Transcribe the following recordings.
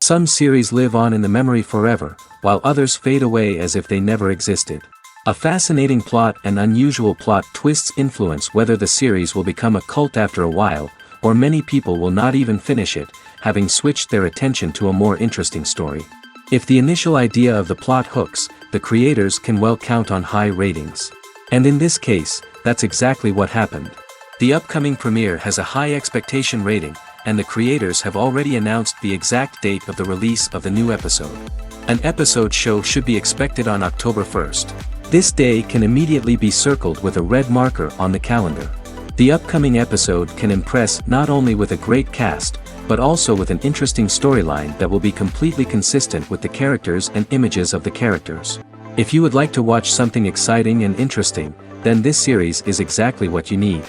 Some series live on in the memory forever, while others fade away as if they never existed. A fascinating plot and unusual plot twists influence whether the series will become a cult after a while, or many people will not even finish it, having switched their attention to a more interesting story. If the initial idea of the plot hooks, the creators can well count on high ratings. And in this case, that's exactly what happened. The upcoming premiere has a high expectation rating, and the creators have already announced the exact date of the release of the new episode. An episode show should be expected on October 1st. This day can immediately be circled with a red marker on the calendar. The upcoming episode can impress not only with a great cast, but also with an interesting storyline that will be completely consistent with the characters and images of the characters. If you would like to watch something exciting and interesting, then this series is exactly what you need.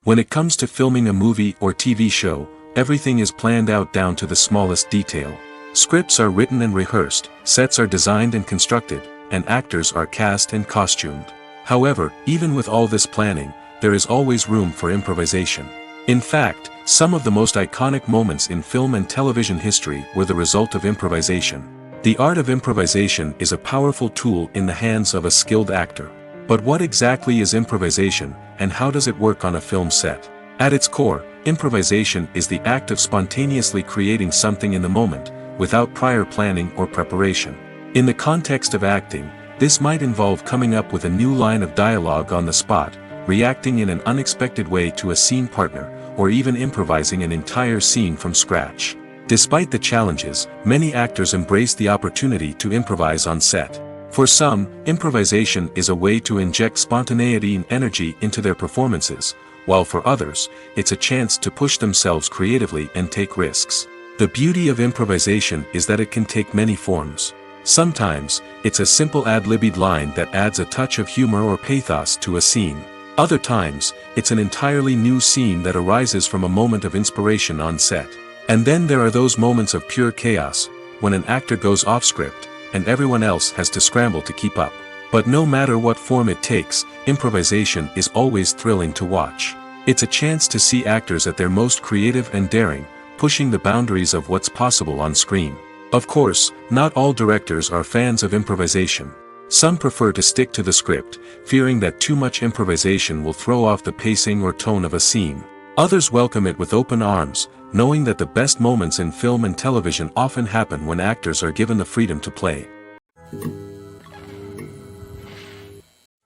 When it comes to filming a movie or TV show, everything is planned out down to the smallest detail. Scripts are written and rehearsed, sets are designed and constructed, and actors are cast and costumed. However, even with all this planning, there is always room for improvisation. In fact, some of the most iconic moments in film and television history were the result of improvisation. The art of improvisation is a powerful tool in the hands of a skilled actor. But what exactly is improvisation, and how does it work on a film set? At its core, improvisation is the act of spontaneously creating something in the moment, without prior planning or preparation. In the context of acting, this might involve coming up with a new line of dialogue on the spot, reacting in an unexpected way to a scene partner, or even improvising an entire scene from scratch. Despite the challenges, many actors embrace the opportunity to improvise on set. For some, improvisation is a way to inject spontaneity and energy into their performances, while for others, it's a chance to push themselves creatively and take risks. The beauty of improvisation is that it can take many forms. Sometimes, it's a simple ad-libbed line that adds a touch of humor or pathos to a scene. Other times, it's an entirely new scene that arises from a moment of inspiration on set. And then there are those moments of pure chaos, when an actor goes off script, and everyone else has to scramble to keep up. But no matter what form it takes, improvisation is always thrilling to watch. It's a chance to see actors at their most creative and daring, pushing the boundaries of what's possible on screen. Of course, not all directors are fans of improvisation. Some prefer to stick to the script, fearing that too much improvisation will throw off the pacing or tone of a scene. Others welcome it with open arms, knowing that the best moments in film and television often happen when actors are given the freedom to play.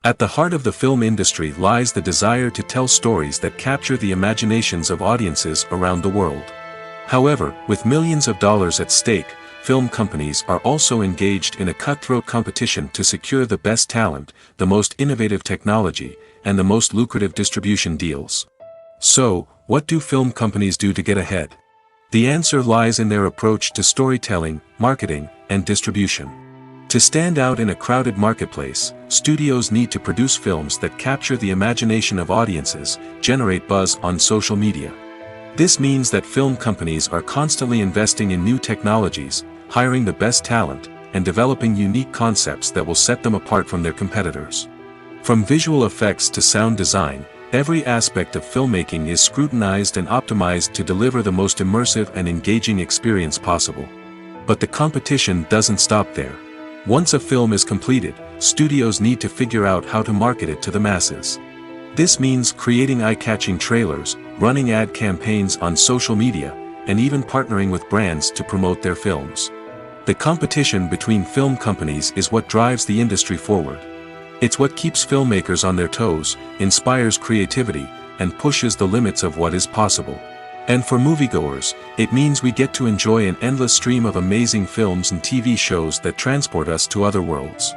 At the heart of the film industry lies the desire to tell stories that capture the imaginations of audiences around the world. However, with millions of dollars at stake, film companies are also engaged in a cutthroat competition to secure the best talent, the most innovative technology, and the most lucrative distribution deals. So, what do film companies do to get ahead? The answer lies in their approach to storytelling, marketing, and distribution. To stand out in a crowded marketplace, studios need to produce films that capture the imagination of audiences, generate buzz on social media. This means that film companies are constantly investing in new technologies, hiring the best talent, and developing unique concepts that will set them apart from their competitors. From visual effects to sound design, every aspect of filmmaking is scrutinized and optimized to deliver the most immersive and engaging experience possible. But the competition doesn't stop there. Once a film is completed, studios need to figure out how to market it to the masses. This means creating eye-catching trailers, running ad campaigns on social media, and even partnering with brands to promote their films. The competition between film companies is what drives the industry forward. It's what keeps filmmakers on their toes, inspires creativity, and pushes the limits of what is possible. And for moviegoers, it means we get to enjoy an endless stream of amazing films and TV shows that transport us to other worlds.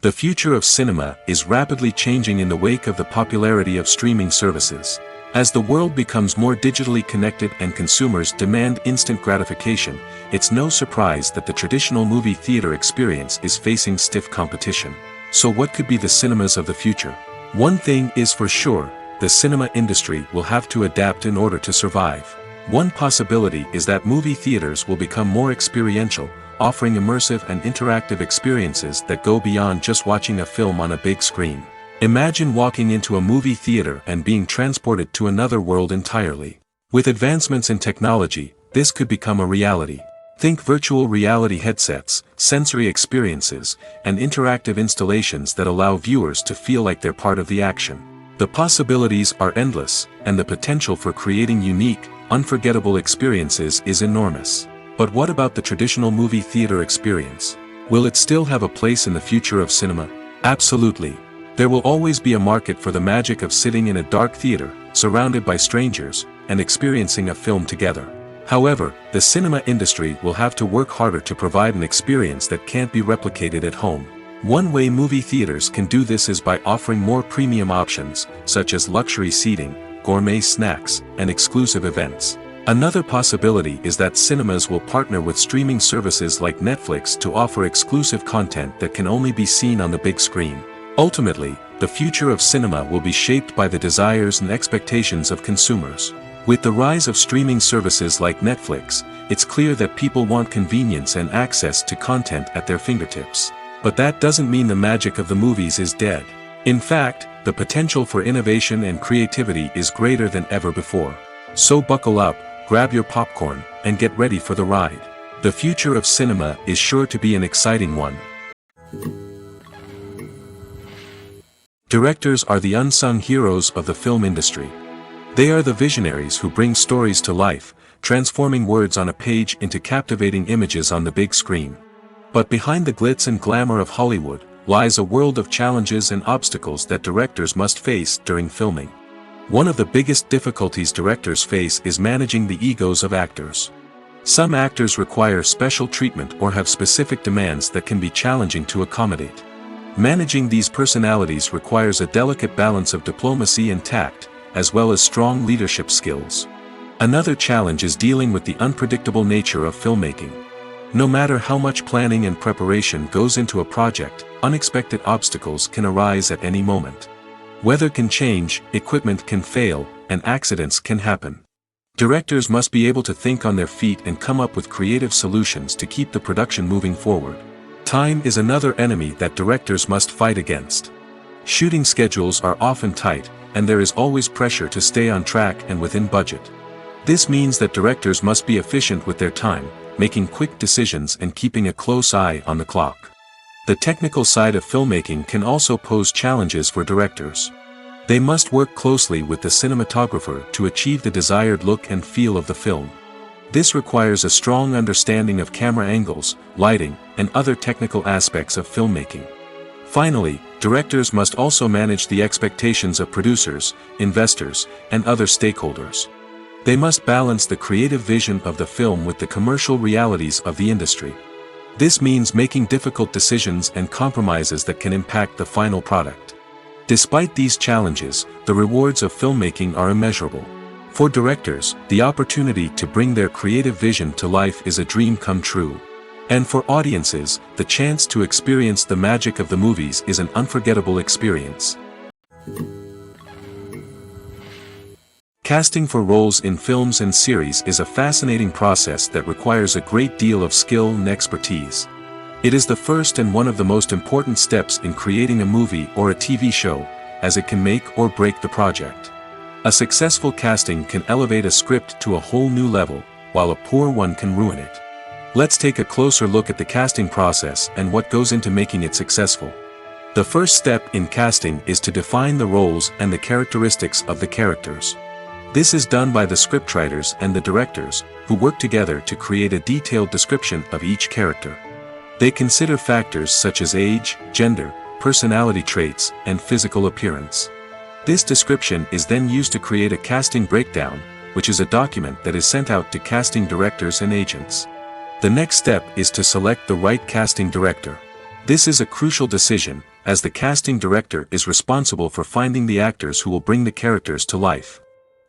The future of cinema is rapidly changing in the wake of the popularity of streaming services. As the world becomes more digitally connected and consumers demand instant gratification, it's no surprise that the traditional movie theater experience is facing stiff competition. So what could be the cinemas of the future? One thing is for sure, the cinema industry will have to adapt in order to survive. One possibility is that movie theaters will become more experiential, offering immersive and interactive experiences that go beyond just watching a film on a big screen. Imagine walking into a movie theater and being transported to another world entirely. With advancements in technology, this could become a reality. Think virtual reality headsets, sensory experiences, and interactive installations that allow viewers to feel like they're part of the action. The possibilities are endless, and the potential for creating unique, unforgettable experiences is enormous. But what about the traditional movie theater experience? Will it still have a place in the future of cinema? Absolutely. There will always be a market for the magic of sitting in a dark theater, surrounded by strangers, and experiencing a film together. However, the cinema industry will have to work harder to provide an experience that can't be replicated at home. One way movie theaters can do this is by offering more premium options, such as luxury seating, gourmet snacks, and exclusive events. Another possibility is that cinemas will partner with streaming services like Netflix to offer exclusive content that can only be seen on the big screen. Ultimately, the future of cinema will be shaped by the desires and expectations of consumers. With the rise of streaming services like Netflix, it's clear that people want convenience and access to content at their fingertips. But that doesn't mean the magic of the movies is dead. In fact, the potential for innovation and creativity is greater than ever before. So buckle up, grab your popcorn, and get ready for the ride. The future of cinema is sure to be an exciting one. Directors are the unsung heroes of the film industry. They are the visionaries who bring stories to life, transforming words on a page into captivating images on the big screen. But behind the glitz and glamour of Hollywood lies a world of challenges and obstacles that directors must face during filming. One of the biggest difficulties directors face is managing the egos of actors. Some actors require special treatment or have specific demands that can be challenging to accommodate. Managing these personalities requires a delicate balance of diplomacy and tact, as well as strong leadership skills. Another challenge is dealing with the unpredictable nature of filmmaking. No matter how much planning and preparation goes into a project, unexpected obstacles can arise at any moment. Weather can change, equipment can fail, and accidents can happen. Directors must be able to think on their feet and come up with creative solutions to keep the production moving forward. Time is another enemy that directors must fight against. Shooting schedules are often tight, and there is always pressure to stay on track and within budget. This means that directors must be efficient with their time, making quick decisions and keeping a close eye on the clock. The technical side of filmmaking can also pose challenges for directors. They must work closely with the cinematographer to achieve the desired look and feel of the film. This requires a strong understanding of camera angles, lighting, and other technical aspects of filmmaking. Finally, directors must also manage the expectations of producers, investors, and other stakeholders. They must balance the creative vision of the film with the commercial realities of the industry. This means making difficult decisions and compromises that can impact the final product. Despite these challenges, the rewards of filmmaking are immeasurable. For directors, the opportunity to bring their creative vision to life is a dream come true. And for audiences, the chance to experience the magic of the movies is an unforgettable experience. Casting for roles in films and series is a fascinating process that requires a great deal of skill and expertise. It is the first and one of the most important steps in creating a movie or a TV show, as it can make or break the project. A successful casting can elevate a script to a whole new level, while a poor one can ruin it. Let's take a closer look at the casting process and what goes into making it successful. The first step in casting is to define the roles and the characteristics of the characters. This is done by the scriptwriters and the directors, who work together to create a detailed description of each character. They consider factors such as age, gender, personality traits, and physical appearance. This description is then used to create a casting breakdown, which is a document that is sent out to casting directors and agents. The next step is to select the right casting director. This is a crucial decision, as the casting director is responsible for finding the actors who will bring the characters to life.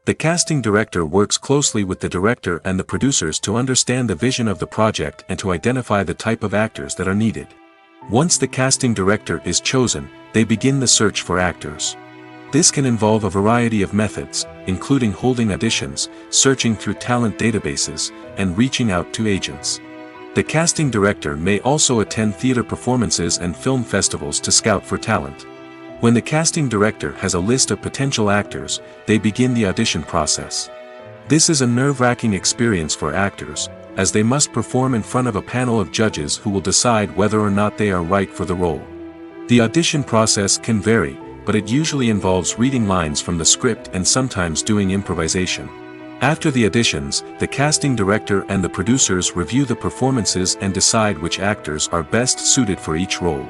The casting director works closely with the director and the producers to understand the vision of the project and to identify the type of actors that are needed. Once the casting director is chosen, they begin the search for actors. This can involve a variety of methods, including holding auditions, searching through talent databases, and reaching out to agents. The casting director may also attend theater performances and film festivals to scout for talent. When the casting director has a list of potential actors, they begin the audition process. This is a nerve-wracking experience for actors, as they must perform in front of a panel of judges who will decide whether or not they are right for the role. The audition process can vary, but it usually involves reading lines from the script and sometimes doing improvisation. After the auditions, the casting director and the producers review the performances and decide which actors are best suited for each role.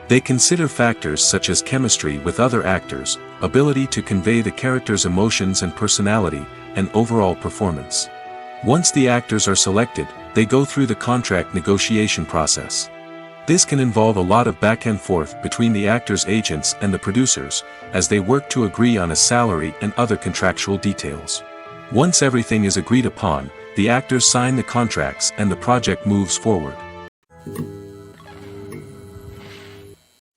They consider factors such as chemistry with other actors, ability to convey the character's emotions and personality, and overall performance. Once the actors are selected, they go through the contract negotiation process. This can involve a lot of back and forth between the actors' agents and the producers, as they work to agree on a salary and other contractual details. Once everything is agreed upon, the actors sign the contracts and the project moves forward.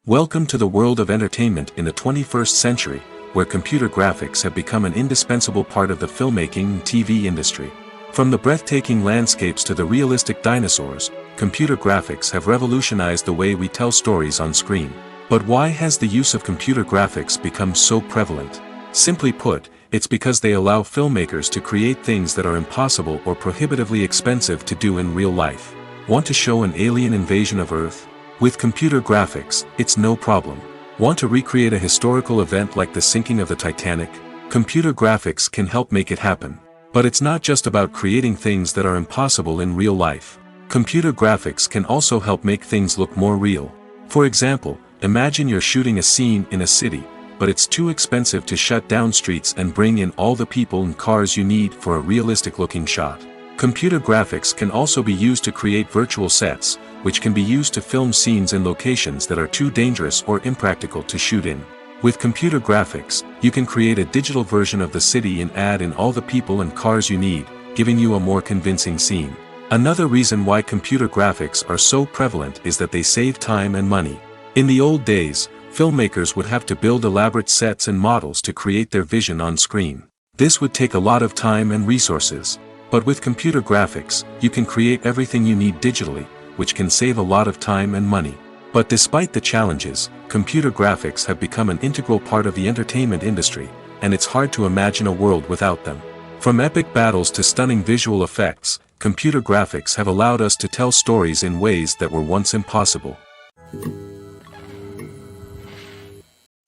Welcome to the world of entertainment in the 21st century, where computer graphics have become an indispensable part of the filmmaking and TV industry. From the breathtaking landscapes to the realistic dinosaurs, computer graphics have revolutionized the way we tell stories on screen. But why has the use of computer graphics become so prevalent? Simply put, it's because they allow filmmakers to create things that are impossible or prohibitively expensive to do in real life. Want to show an alien invasion of Earth? With computer graphics, it's no problem. Want to recreate a historical event like the sinking of the Titanic? Computer graphics can help make it happen. But it's not just about creating things that are impossible in real life. Computer graphics can also help make things look more real. For example, imagine you're shooting a scene in a city, but it's too expensive to shut down streets and bring in all the people and cars you need for a realistic-looking shot. Computer graphics can also be used to create virtual sets, which can be used to film scenes in locations that are too dangerous or impractical to shoot in. With computer graphics, you can create a digital version of the city and add in all the people and cars you need, giving you a more convincing scene. Another reason why computer graphics are so prevalent is that they save time and money. In the old days, filmmakers would have to build elaborate sets and models to create their vision on screen. This would take a lot of time and resources. But with computer graphics, you can create everything you need digitally, which can save a lot of time and money. But despite the challenges, computer graphics have become an integral part of the entertainment industry, and it's hard to imagine a world without them. From epic battles to stunning visual effects, computer graphics have allowed us to tell stories in ways that were once impossible.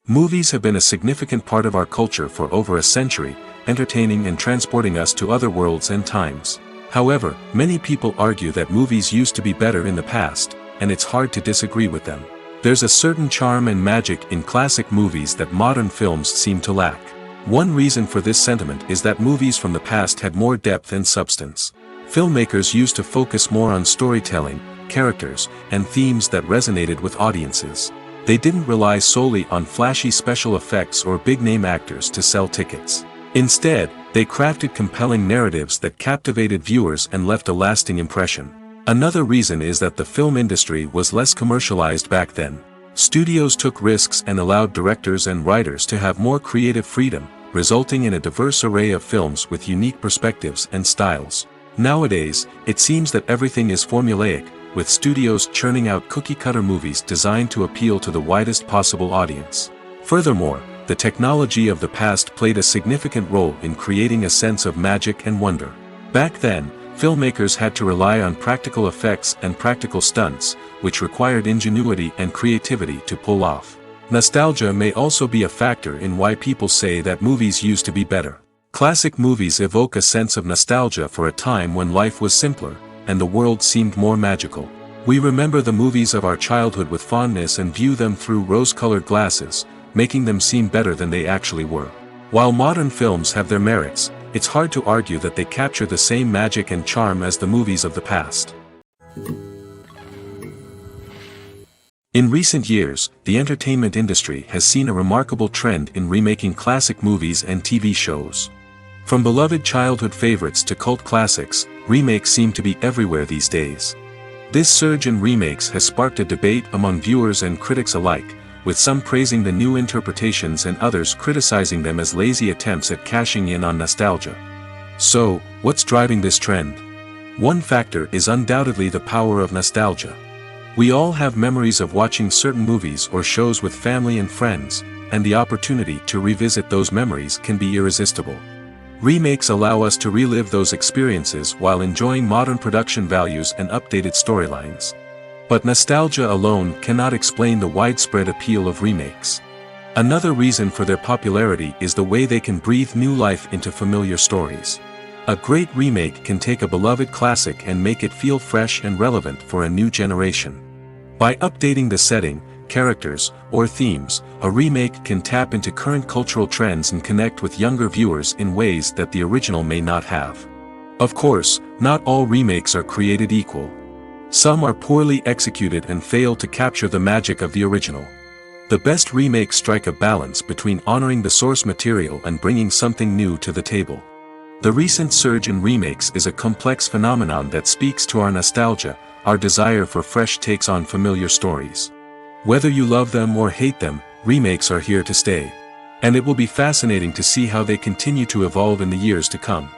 Movies have been a significant part of our culture for over a century, entertaining and transporting us to other worlds and times. However, many people argue that movies used to be better in the past, and it's hard to disagree with them. There's a certain charm and magic in classic movies that modern films seem to lack. One reason for this sentiment is that movies from the past had more depth and substance. Filmmakers used to focus more on storytelling, characters, and themes that resonated with audiences. They didn't rely solely on flashy special effects or big-name actors to sell tickets. Instead, they crafted compelling narratives that captivated viewers and left a lasting impression. Another reason is that the film industry was less commercialized back then. Studios took risks and allowed directors and writers to have more creative freedom, resulting in a diverse array of films with unique perspectives and styles. Nowadays, it seems that everything is formulaic, with studios churning out cookie-cutter movies designed to appeal to the widest possible audience. Furthermore, the technology of the past played a significant role in creating a sense of magic and wonder. Back then, filmmakers had to rely on practical effects and practical stunts, which required ingenuity and creativity to pull off. Nostalgia may also be a factor in why people say that movies used to be better. Classic movies evoke a sense of nostalgia for a time when life was simpler, and the world seemed more magical. We remember the movies of our childhood with fondness and view them through rose-colored glasses, making them seem better than they actually were. While modern films have their merits, it's hard to argue that they capture the same magic and charm as the movies of the past. In recent years, the entertainment industry has seen a remarkable trend in remaking classic movies and TV shows. From beloved childhood favorites to cult classics, remakes seem to be everywhere these days. This surge in remakes has sparked a debate among viewers and critics alike, with some praising the new interpretations and others criticizing them as lazy attempts at cashing in on nostalgia. So, what's driving this trend? One factor is undoubtedly the power of nostalgia. We all have memories of watching certain movies or shows with family and friends, and the opportunity to revisit those memories can be irresistible. Remakes allow us to relive those experiences while enjoying modern production values and updated storylines. But nostalgia alone cannot explain the widespread appeal of remakes. Another reason for their popularity is the way they can breathe new life into familiar stories. A great remake can take a beloved classic and make it feel fresh and relevant for a new generation. By updating the setting, characters, or themes, a remake can tap into current cultural trends and connect with younger viewers in ways that the original may not have. Of course, not all remakes are created equal. Some are poorly executed and fail to capture the magic of the original. The best remakes strike a balance between honoring the source material and bringing something new to the table. The recent surge in remakes is a complex phenomenon that speaks to our nostalgia, our desire for fresh takes on familiar stories. Whether you love them or hate them, remakes are here to stay. And it will be fascinating to see how they continue to evolve in the years to come.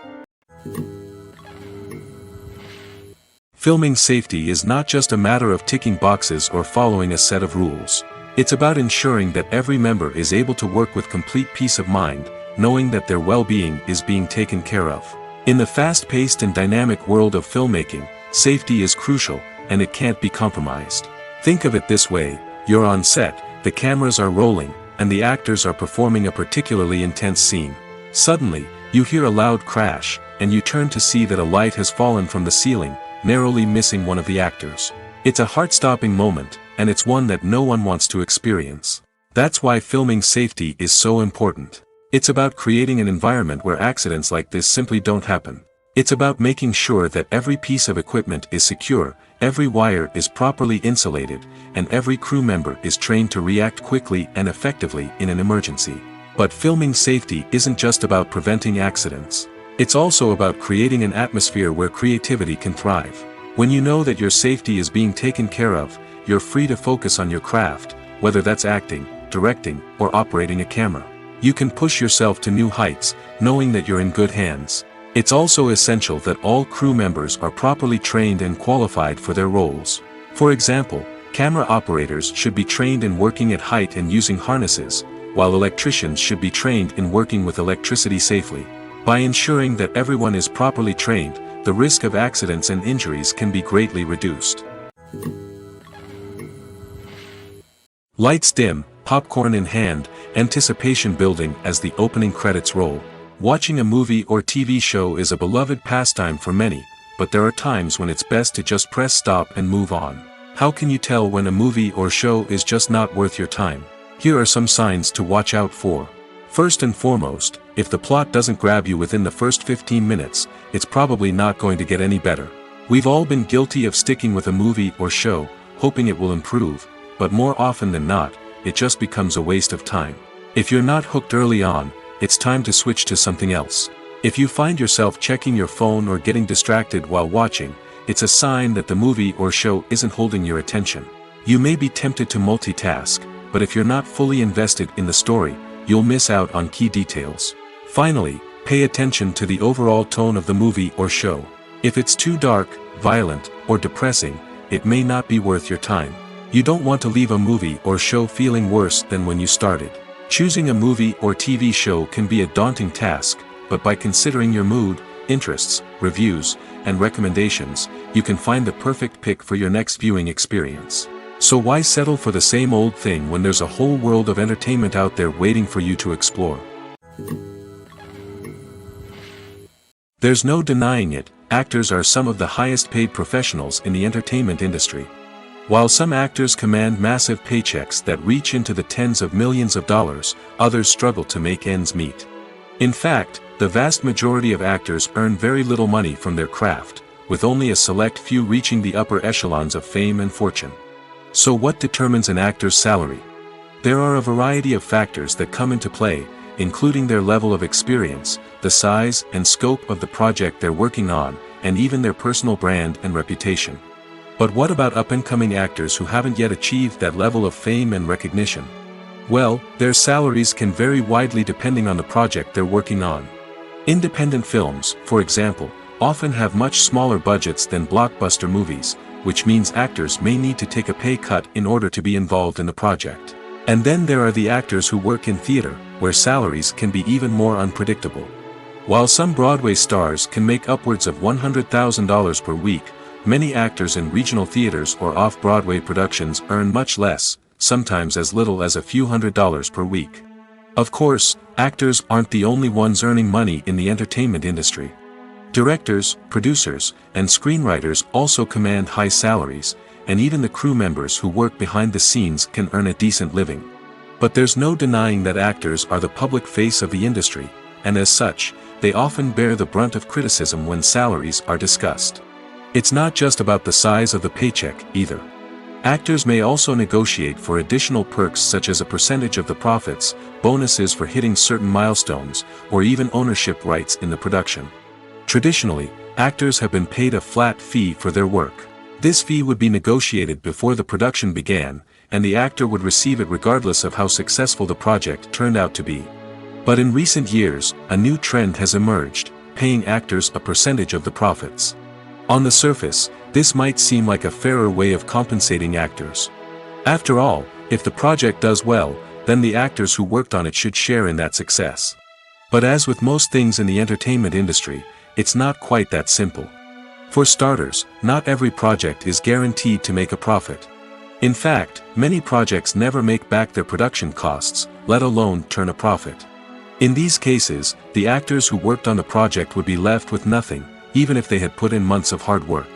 Filming safety is not just a matter of ticking boxes or following a set of rules. It's about ensuring that every member is able to work with complete peace of mind, knowing that their well-being is being taken care of. In the fast-paced and dynamic world of filmmaking, safety is crucial, and it can't be compromised. Think of it this way: you're on set, the cameras are rolling, and the actors are performing a particularly intense scene. Suddenly, you hear a loud crash, and you turn to see that a light has fallen from the ceiling, narrowly missing one of the actors. It's a heart-stopping moment, and it's one that no one wants to experience. That's why filming safety is so important. It's about creating an environment where accidents like this simply don't happen. It's about making sure that every piece of equipment is secure, every wire is properly insulated, and every crew member is trained to react quickly and effectively in an emergency. But filming safety isn't just about preventing accidents. It's also about creating an atmosphere where creativity can thrive. When you know that your safety is being taken care of, you're free to focus on your craft, whether that's acting, directing, or operating a camera. You can push yourself to new heights, knowing that you're in good hands. It's also essential that all crew members are properly trained and qualified for their roles. For example, camera operators should be trained in working at height and using harnesses, while electricians should be trained in working with electricity safely. By ensuring that everyone is properly trained, the risk of accidents and injuries can be greatly reduced. Lights dim, popcorn in hand, anticipation building as the opening credits roll. Watching a movie or TV show is a beloved pastime for many, but there are times when it's best to just press stop and move on. How can you tell when a movie or show is just not worth your time? Here are some signs to watch out for. First and foremost, if the plot doesn't grab you within the first 15 minutes, it's probably not going to get any better. We've all been guilty of sticking with a movie or show, hoping it will improve, but more often than not, it just becomes a waste of time. If you're not hooked early on, it's time to switch to something else. If you find yourself checking your phone or getting distracted while watching, it's a sign that the movie or show isn't holding your attention. You may be tempted to multitask, but if you're not fully invested in the story, you'll miss out on key details. Finally, pay attention to the overall tone of the movie or show. If it's too dark, violent, or depressing, it may not be worth your time. You don't want to leave a movie or show feeling worse than when you started. Choosing a movie or TV show can be a daunting task, but by considering your mood, interests, reviews, and recommendations, you can find the perfect pick for your next viewing experience. So why settle for the same old thing when there's a whole world of entertainment out there waiting for you to explore? There's no denying it, actors are some of the highest paid professionals in the entertainment industry. While some actors command massive paychecks that reach into the tens of millions of dollars, others struggle to make ends meet. In fact, the vast majority of actors earn very little money from their craft, with only a select few reaching the upper echelons of fame and fortune. So what determines an actor's salary? There are a variety of factors that come into play, including their level of experience, the size and scope of the project they're working on, and even their personal brand and reputation. But what about up-and-coming actors who haven't yet achieved that level of fame and recognition? Well, their salaries can vary widely depending on the project they're working on. Independent films, for example, often have much smaller budgets than blockbuster movies, which means actors may need to take a pay cut in order to be involved in the project. And then there are the actors who work in theater, where salaries can be even more unpredictable. While some Broadway stars can make upwards of $100,000 per week, many actors in regional theaters or off-Broadway productions earn much less, sometimes as little as a few $100s per week. Of course, actors aren't the only ones earning money in the entertainment industry. Directors, producers, and screenwriters also command high salaries, and even the crew members who work behind the scenes can earn a decent living. But there's no denying that actors are the public face of the industry, and as such, they often bear the brunt of criticism when salaries are discussed. It's not just about the size of the paycheck, either. Actors may also negotiate for additional perks such as a percentage of the profits, bonuses for hitting certain milestones, or even ownership rights in the production. Traditionally, actors have been paid a flat fee for their work. This fee would be negotiated before the production began, and the actor would receive it regardless of how successful the project turned out to be. But in recent years, a new trend has emerged, paying actors a percentage of the profits. On the surface, this might seem like a fairer way of compensating actors. After all, if the project does well, then the actors who worked on it should share in that success. But as with most things in the entertainment industry, it's not quite that simple. For starters, not every project is guaranteed to make a profit. In fact, many projects never make back their production costs, let alone turn a profit. In these cases, the actors who worked on the project would be left with nothing, even if they had put in months of hard work.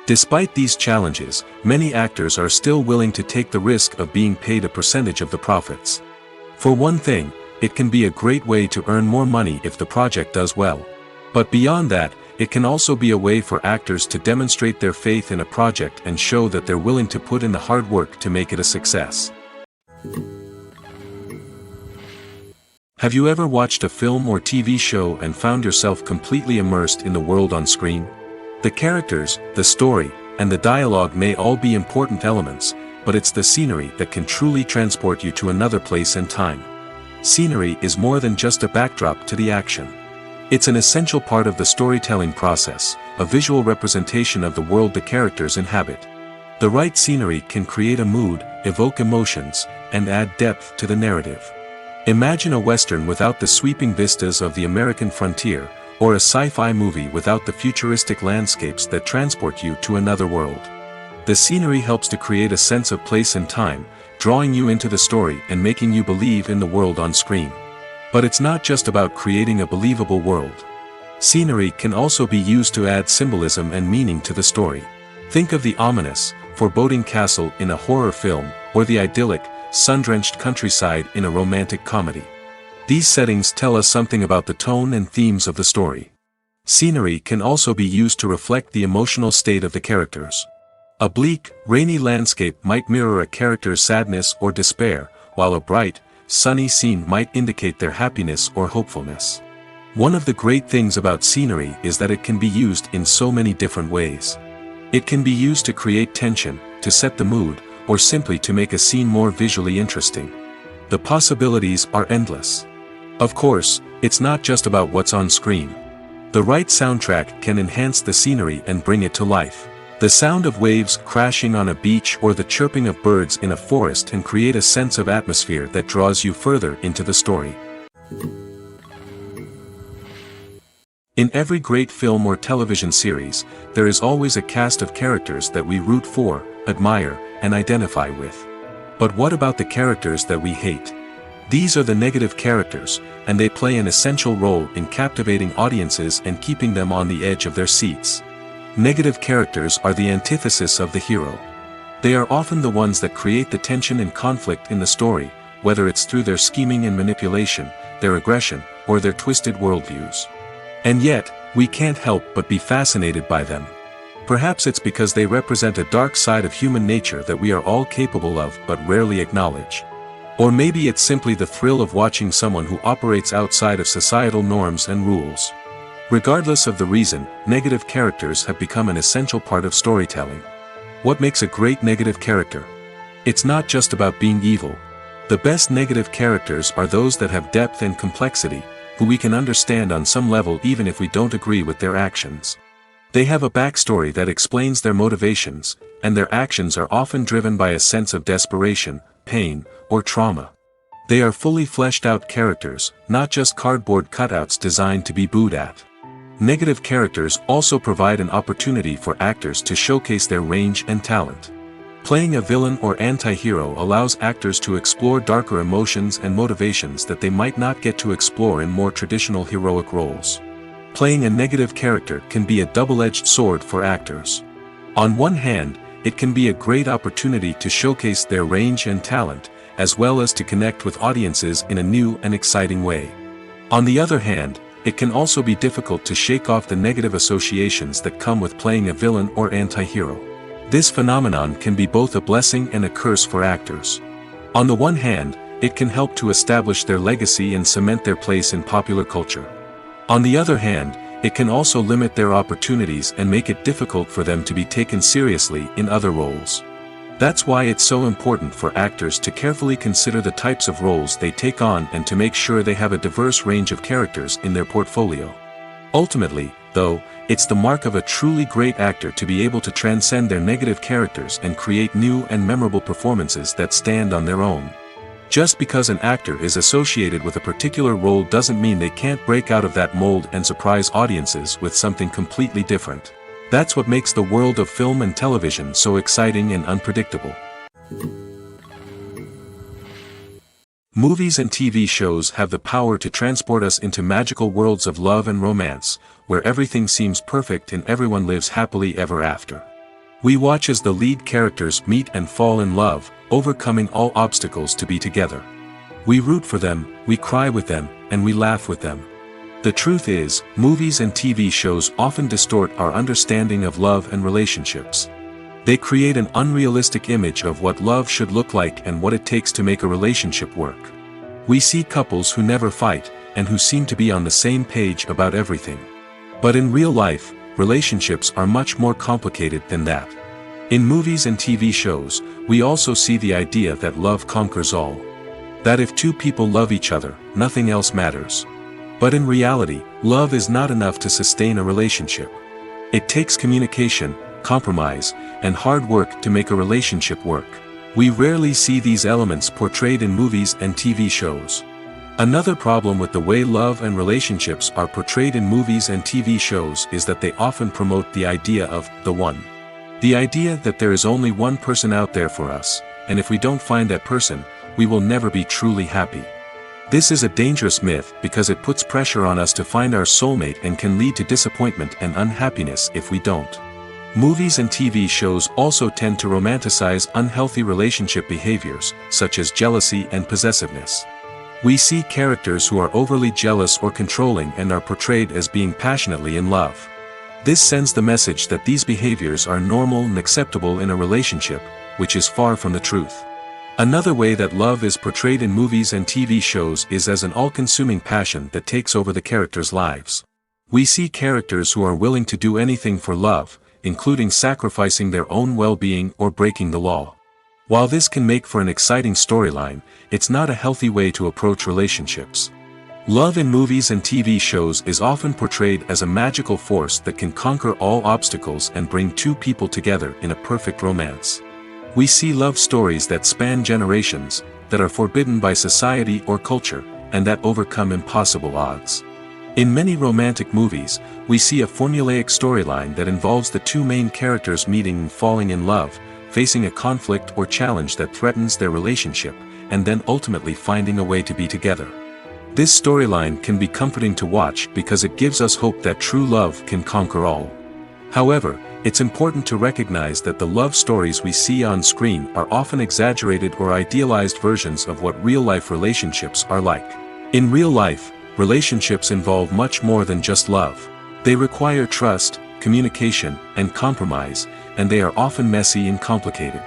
Despite these challenges, many actors are still willing to take the risk of being paid a percentage of the profits. For one thing, it can be a great way to earn more money if the project does well. But beyond that, it can also be a way for actors to demonstrate their faith in a project and show that they're willing to put in the hard work to make it a success. Have you ever watched a film or TV show and found yourself completely immersed in the world on screen? The characters, the story, and the dialogue may all be important elements, but it's the scenery that can truly transport you to another place and time. Scenery is more than just a backdrop to the action. It's an essential part of the storytelling process, a visual representation of the world the characters inhabit. The right scenery can create a mood, evoke emotions, and add depth to the narrative. Imagine a Western without the sweeping vistas of the American frontier, or a sci-fi movie without the futuristic landscapes that transport you to another world. The scenery helps to create a sense of place and time, drawing you into the story and making you believe in the world on screen. But it's not just about creating a believable world. Scenery can also be used to add symbolism and meaning to the story. Think of the ominous, foreboding castle in a horror film, or the idyllic, sun-drenched countryside in a romantic comedy. These settings tell us something about the tone and themes of the story. Scenery can also be used to reflect the emotional state of the characters. A bleak, rainy landscape might mirror a character's sadness or despair, while a bright, sunny scene might indicate their happiness or hopefulness. One of the great things about scenery is that it can be used in so many different ways. It can be used to create tension, to set the mood, or simply to make a scene more visually interesting. The possibilities are endless. Of course, it's not just about what's on screen. The right soundtrack can enhance the scenery and bring it to life. The sound of waves crashing on a beach or the chirping of birds in a forest can create a sense of atmosphere that draws you further into the story. In every great film or television series, there is always a cast of characters that we root for, admire, and identify with. But what about the characters that we hate? These are the negative characters, and they play an essential role in captivating audiences and keeping them on the edge of their seats. Negative characters are the antithesis of the hero. They are often the ones that create the tension and conflict in the story, whether it's through their scheming and manipulation, their aggression, or their twisted worldviews. And yet, we can't help but be fascinated by them. Perhaps it's because they represent a dark side of human nature that we are all capable of but rarely acknowledge. Or maybe it's simply the thrill of watching someone who operates outside of societal norms and rules. Regardless of the reason, negative characters have become an essential part of storytelling. What makes a great negative character? It's not just about being evil. The best negative characters are those that have depth and complexity, who we can understand on some level even if we don't agree with their actions. They have a backstory that explains their motivations, and their actions are often driven by a sense of desperation, pain, or trauma. They are fully fleshed out characters, not just cardboard cutouts designed to be booed at. Negative characters also provide an opportunity for actors to showcase their range and talent. Playing a villain or anti-hero allows actors to explore darker emotions and motivations that they might not get to explore in more traditional heroic roles. Playing a negative character can be a double-edged sword for actors. On one hand, it can be a great opportunity to showcase their range and talent, as well as to connect with audiences in a new and exciting way. On the other hand, it can also be difficult to shake off the negative associations that come with playing a villain or anti-hero. This phenomenon can be both a blessing and a curse for actors. On the one hand, it can help to establish their legacy and cement their place in popular culture. On the other hand, it can also limit their opportunities and make it difficult for them to be taken seriously in other roles. That's why it's so important for actors to carefully consider the types of roles they take on and to make sure they have a diverse range of characters in their portfolio. Ultimately, though, it's the mark of a truly great actor to be able to transcend their negative characters and create new and memorable performances that stand on their own. Just because an actor is associated with a particular role doesn't mean they can't break out of that mold and surprise audiences with something completely different. That's what makes the world of film and television so exciting and unpredictable. Movies and TV shows have the power to transport us into magical worlds of love and romance, where everything seems perfect and everyone lives happily ever after. We watch as the lead characters meet and fall in love, overcoming all obstacles to be together. We root for them, we cry with them, and we laugh with them. The truth is, movies and TV shows often distort our understanding of love and relationships. They create an unrealistic image of what love should look like and what it takes to make a relationship work. We see couples who never fight, and who seem to be on the same page about everything. But in real life, relationships are much more complicated than that. In movies and TV shows, we also see the idea that love conquers all. That if two people love each other, nothing else matters. But in reality, love is not enough to sustain a relationship. It takes communication, compromise, and hard work to make a relationship work. We rarely see these elements portrayed in movies and TV shows. Another problem with the way love and relationships are portrayed in movies and TV shows is that they often promote the idea of the one. The idea that there is only one person out there for us, and if we don't find that person, we will never be truly happy. This is a dangerous myth because it puts pressure on us to find our soulmate and can lead to disappointment and unhappiness if we don't. Movies and TV shows also tend to romanticize unhealthy relationship behaviors, such as jealousy and possessiveness. We see characters who are overly jealous or controlling and are portrayed as being passionately in love. This sends the message that these behaviors are normal and acceptable in a relationship, which is far from the truth. Another way that love is portrayed in movies and TV shows is as an all-consuming passion that takes over the characters' lives. We see characters who are willing to do anything for love, including sacrificing their own well-being or breaking the law. While this can make for an exciting storyline, it's not a healthy way to approach relationships. Love in movies and TV shows is often portrayed as a magical force that can conquer all obstacles and bring two people together in a perfect romance. We see love stories that span generations, that are forbidden by society or culture, and that overcome impossible odds. In many romantic movies, we see a formulaic storyline that involves the two main characters meeting and falling in love, facing a conflict or challenge that threatens their relationship, and then ultimately finding a way to be together. This storyline can be comforting to watch because it gives us hope that true love can conquer all. However, it's important to recognize that the love stories we see on screen are often exaggerated or idealized versions of what real-life relationships are like. In real life, relationships involve much more than just love. They require trust, communication, and compromise, and they are often messy and complicated.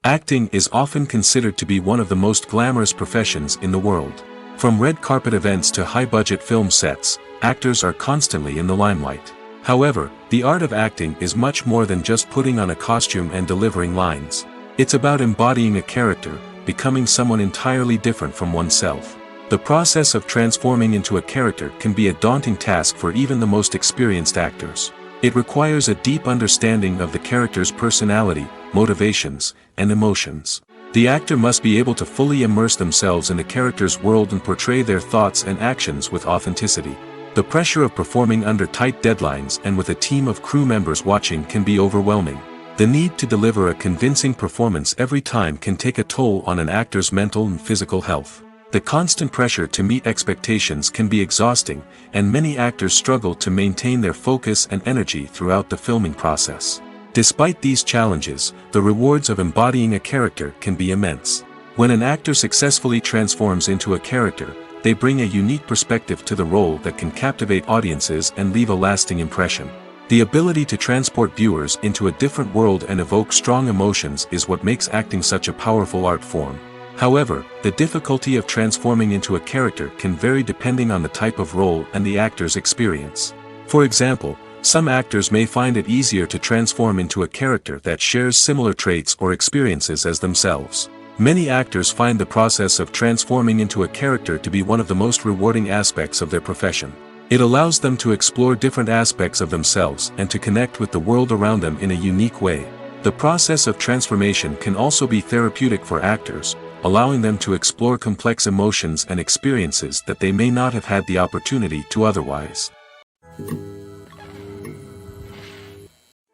Acting is often considered to be one of the most glamorous professions in the world. From red carpet events to high-budget film sets, actors are constantly in the limelight. However, the art of acting is much more than just putting on a costume and delivering lines. It's about embodying a character, becoming someone entirely different from oneself. The process of transforming into a character can be a daunting task for even the most experienced actors. It requires a deep understanding of the character's personality, motivations, and emotions. The actor must be able to fully immerse themselves in the character's world and portray their thoughts and actions with authenticity. The pressure of performing under tight deadlines and with a team of crew members watching can be overwhelming. The need to deliver a convincing performance every time can take a toll on an actor's mental and physical health. The constant pressure to meet expectations can be exhausting, and many actors struggle to maintain their focus and energy throughout the filming process. Despite these challenges, the rewards of embodying a character can be immense. When an actor successfully transforms into a character, they bring a unique perspective to the role that can captivate audiences and leave a lasting impression. The ability to transport viewers into a different world and evoke strong emotions is what makes acting such a powerful art form. However, the difficulty of transforming into a character can vary depending on the type of role and the actor's experience. For example, some actors may find it easier to transform into a character that shares similar traits or experiences as themselves. Many actors find the process of transforming into a character to be one of the most rewarding aspects of their profession. It allows them to explore different aspects of themselves and to connect with the world around them in a unique way. The process of transformation can also be therapeutic for actors, allowing them to explore complex emotions and experiences that they may not have had the opportunity to otherwise.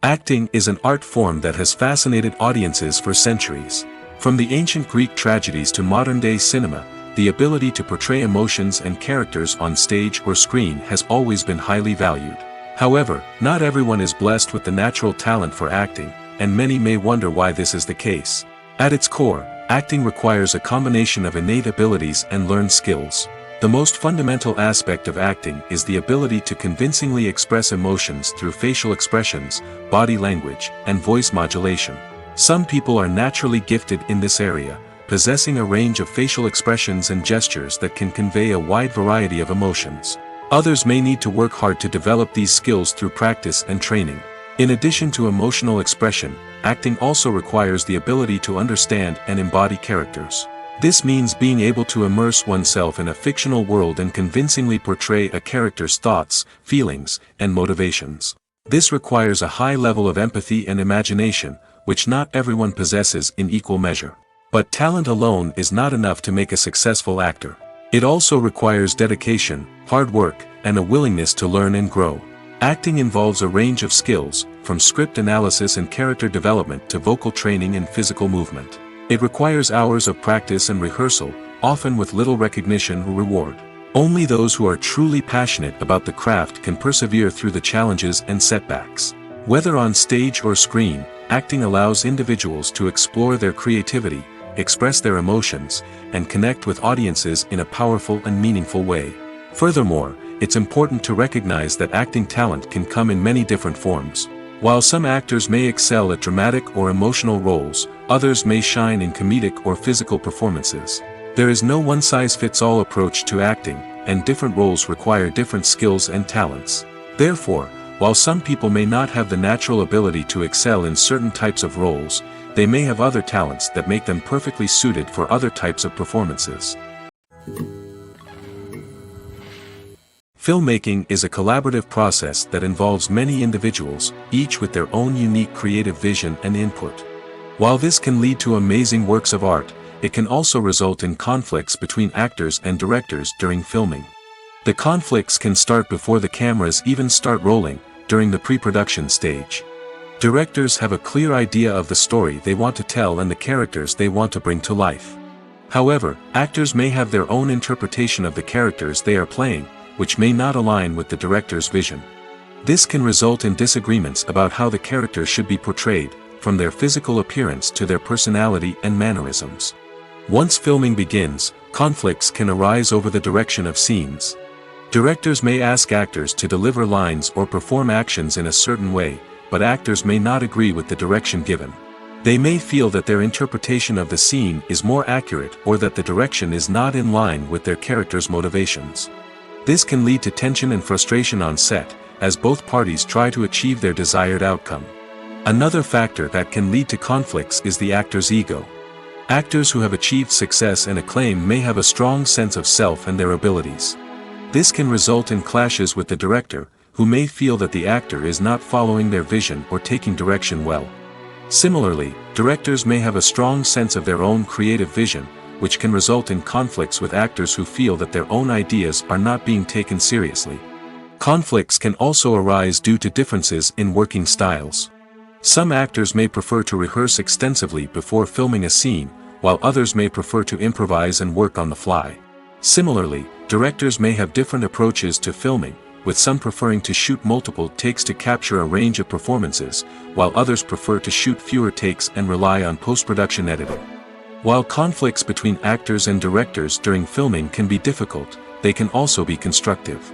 Acting is an art form that has fascinated audiences for centuries. From the ancient Greek tragedies to modern-day cinema, the ability to portray emotions and characters on stage or screen has always been highly valued. However, not everyone is blessed with the natural talent for acting, and many may wonder why this is the case. At its core, acting requires a combination of innate abilities and learned skills. The most fundamental aspect of acting is the ability to convincingly express emotions through facial expressions, body language, and voice modulation. Some people are naturally gifted in this area, possessing a range of facial expressions and gestures that can convey a wide variety of emotions. Others may need to work hard to develop these skills through practice and training. In addition to emotional expression, acting also requires the ability to understand and embody characters. This means being able to immerse oneself in a fictional world and convincingly portray a character's thoughts, feelings, and motivations. This requires a high level of empathy and imagination, which not everyone possesses in equal measure. But talent alone is not enough to make a successful actor. It also requires dedication, hard work, and a willingness to learn and grow. Acting involves a range of skills, from script analysis and character development to vocal training and physical movement. It requires hours of practice and rehearsal, often with little recognition or reward. Only those who are truly passionate about the craft can persevere through the challenges and setbacks. Whether on stage or screen, acting allows individuals to explore their creativity, express their emotions, and connect with audiences in a powerful and meaningful way. Furthermore, it's important to recognize that acting talent can come in many different forms. While some actors may excel at dramatic or emotional roles, others may shine in comedic or physical performances. There is no one-size-fits-all approach to acting, and different roles require different skills and talents. Therefore, while some people may not have the natural ability to excel in certain types of roles, they may have other talents that make them perfectly suited for other types of performances. Filmmaking is a collaborative process that involves many individuals, each with their own unique creative vision and input. While this can lead to amazing works of art, it can also result in conflicts between actors and directors during filming. The conflicts can start before the cameras even start rolling, during the pre-production stage. Directors have a clear idea of the story they want to tell and the characters they want to bring to life. However, actors may have their own interpretation of the characters they are playing, which may not align with the director's vision. This can result in disagreements about how the characters should be portrayed, from their physical appearance to their personality and mannerisms. Once filming begins, conflicts can arise over the direction of scenes. Directors may ask actors to deliver lines or perform actions in a certain way, but actors may not agree with the direction given. They may feel that their interpretation of the scene is more accurate or that the direction is not in line with their character's motivations. This can lead to tension and frustration on set, as both parties try to achieve their desired outcome. Another factor that can lead to conflicts is the actor's ego. Actors who have achieved success and acclaim may have a strong sense of self and their abilities. This can result in clashes with the director, who may feel that the actor is not following their vision or taking direction well. Similarly, directors may have a strong sense of their own creative vision, which can result in conflicts with actors who feel that their own ideas are not being taken seriously. Conflicts can also arise due to differences in working styles. Some actors may prefer to rehearse extensively before filming a scene, while others may prefer to improvise and work on the fly. Similarly, directors may have different approaches to filming, with some preferring to shoot multiple takes to capture a range of performances, while others prefer to shoot fewer takes and rely on post-production editing. While conflicts between actors and directors during filming can be difficult, they can also be constructive.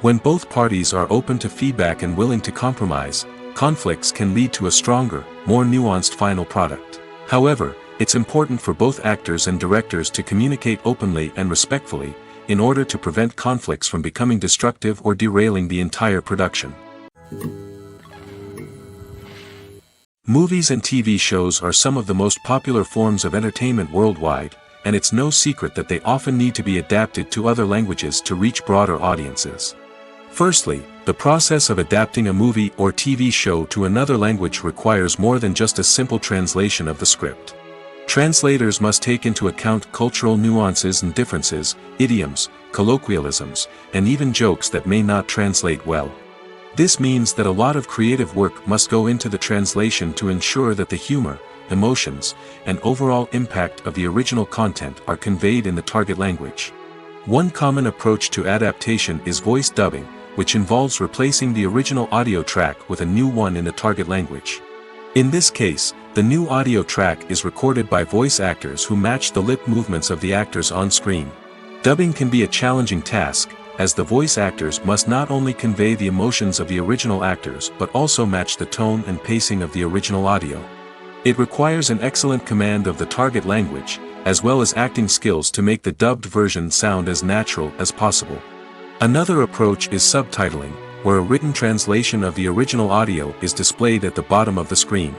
When both parties are open to feedback and willing to compromise, conflicts can lead to a stronger, more nuanced final product. However, it's important for both actors and directors to communicate openly and respectfully, in order to prevent conflicts from becoming destructive or derailing the entire production. Movies and TV shows are some of the most popular forms of entertainment worldwide, and it's no secret that they often need to be adapted to other languages to reach broader audiences. Firstly, the process of adapting a movie or TV show to another language requires more than just a simple translation of the script. Translators must take into account cultural nuances and differences, idioms, colloquialisms, and even jokes that may not translate well. This means that a lot of creative work must go into the translation to ensure that the humor, emotions, and overall impact of the original content are conveyed in the target language. One common approach to adaptation is voice dubbing, which involves replacing the original audio track with a new one in the target language. In this case, the new audio track is recorded by voice actors who match the lip movements of the actors on screen. Dubbing can be a challenging task, as the voice actors must not only convey the emotions of the original actors but also match the tone and pacing of the original audio. It requires an excellent command of the target language, as well as acting skills to make the dubbed version sound as natural as possible. Another approach is subtitling, where a written translation of the original audio is displayed at the bottom of the screen.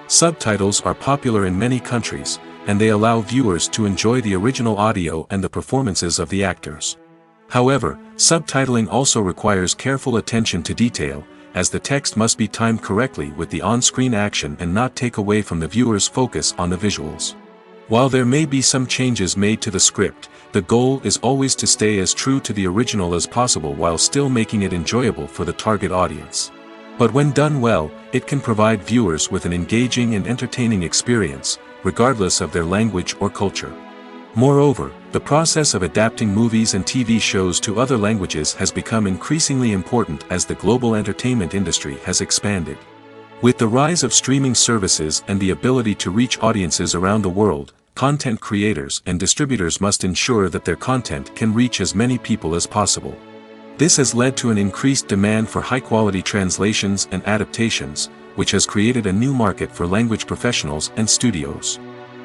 Subtitles are popular in many countries, and they allow viewers to enjoy the original audio and the performances of the actors. However, subtitling also requires careful attention to detail, as the text must be timed correctly with the on-screen action and not take away from the viewer's focus on the visuals. While there may be some changes made to the script, the goal is always to stay as true to the original as possible while still making it enjoyable for the target audience. But when done well, it can provide viewers with an engaging and entertaining experience, regardless of their language or culture. Moreover, the process of adapting movies and TV shows to other languages has become increasingly important as the global entertainment industry has expanded. With the rise of streaming services and the ability to reach audiences around the world, content creators and distributors must ensure that their content can reach as many people as possible. This has led to an increased demand for high-quality translations and adaptations, which has created a new market for language professionals and studios.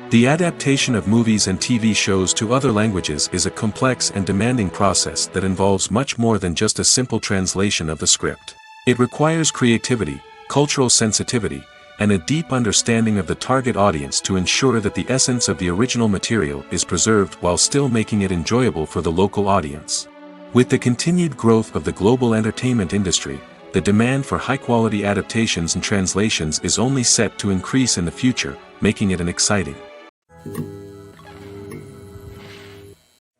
The adaptation of movies and TV shows to other languages is a complex and demanding process that involves much more than just a simple translation of the script. It requires creativity, cultural sensitivity, and a deep understanding of the target audience to ensure that the essence of the original material is preserved while still making it enjoyable for the local audience. With the continued growth of the global entertainment industry, the demand for high-quality adaptations and translations is only set to increase in the future, making it an exciting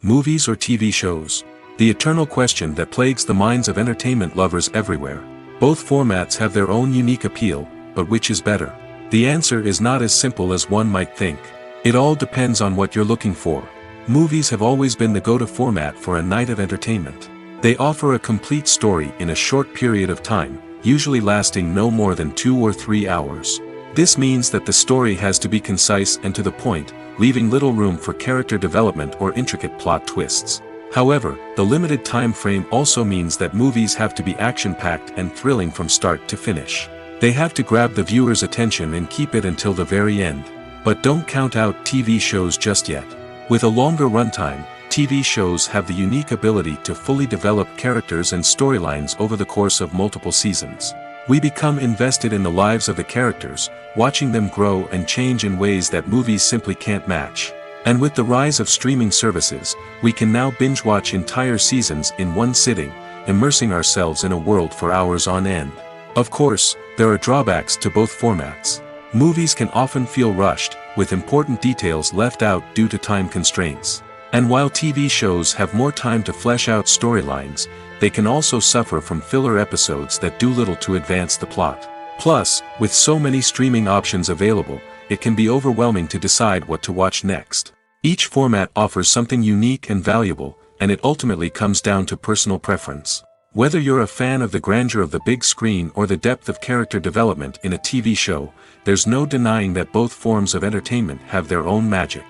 Movies or TV shows? The eternal question that plagues the minds of entertainment lovers everywhere. Both formats have their own unique appeal, but which is better? The answer is not as simple as one might think. It all depends on what you're looking for. Movies have always been the go-to format for a night of entertainment. They offer a complete story in a short period of time, usually lasting no more than 2 or 3 hours. This means that the story has to be concise and to the point, leaving little room for character development or intricate plot twists. However, the limited time frame also means that movies have to be action-packed and thrilling from start to finish. They have to grab the viewer's attention and keep it until the very end. But don't count out TV shows just yet. With a longer runtime, TV shows have the unique ability to fully develop characters and storylines over the course of multiple seasons. We become invested in the lives of the characters, watching them grow and change in ways that movies simply can't match. And with the rise of streaming services, we can now binge-watch entire seasons in one sitting, immersing ourselves in a world for hours on end. Of course, there are drawbacks to both formats. Movies can often feel rushed, with important details left out due to time constraints. And while TV shows have more time to flesh out storylines, they can also suffer from filler episodes that do little to advance the plot. Plus, with so many streaming options available, it can be overwhelming to decide what to watch next. Each format offers something unique and valuable, and it ultimately comes down to personal preference. Whether you're a fan of the grandeur of the big screen or the depth of character development in a TV show, there's no denying that both forms of entertainment have their own magic.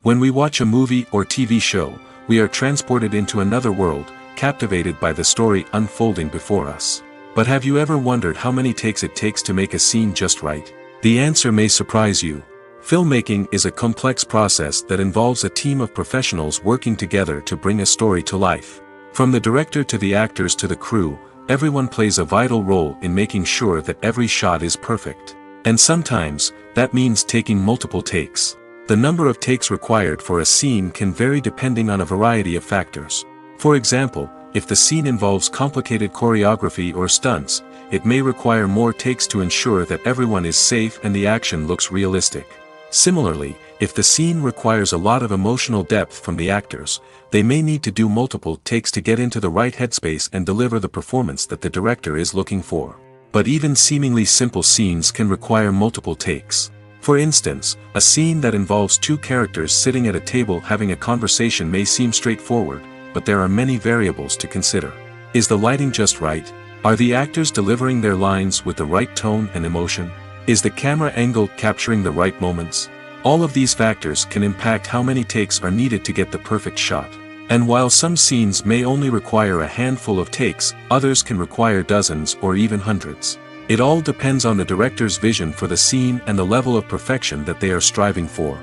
When we watch a movie or TV show, we are transported into another world, captivated by the story unfolding before us. But have you ever wondered how many takes it takes to make a scene just right? The answer may surprise you. Filmmaking is a complex process that involves a team of professionals working together to bring a story to life. From the director to the actors to the crew, everyone plays a vital role in making sure that every shot is perfect. And sometimes, that means taking multiple takes. The number of takes required for a scene can vary depending on a variety of factors. For example, if the scene involves complicated choreography or stunts, it may require more takes to ensure that everyone is safe and the action looks realistic. Similarly, if the scene requires a lot of emotional depth from the actors, they may need to do multiple takes to get into the right headspace and deliver the performance that the director is looking for. But even seemingly simple scenes can require multiple takes. For instance, a scene that involves 2 characters sitting at a table having a conversation may seem straightforward, but there are many variables to consider. Is the lighting just right? Are the actors delivering their lines with the right tone and emotion? Is the camera angle capturing the right moments? All of these factors can impact how many takes are needed to get the perfect shot. And while some scenes may only require a handful of takes, others can require dozens or even hundreds. It all depends on the director's vision for the scene and the level of perfection that they are striving for.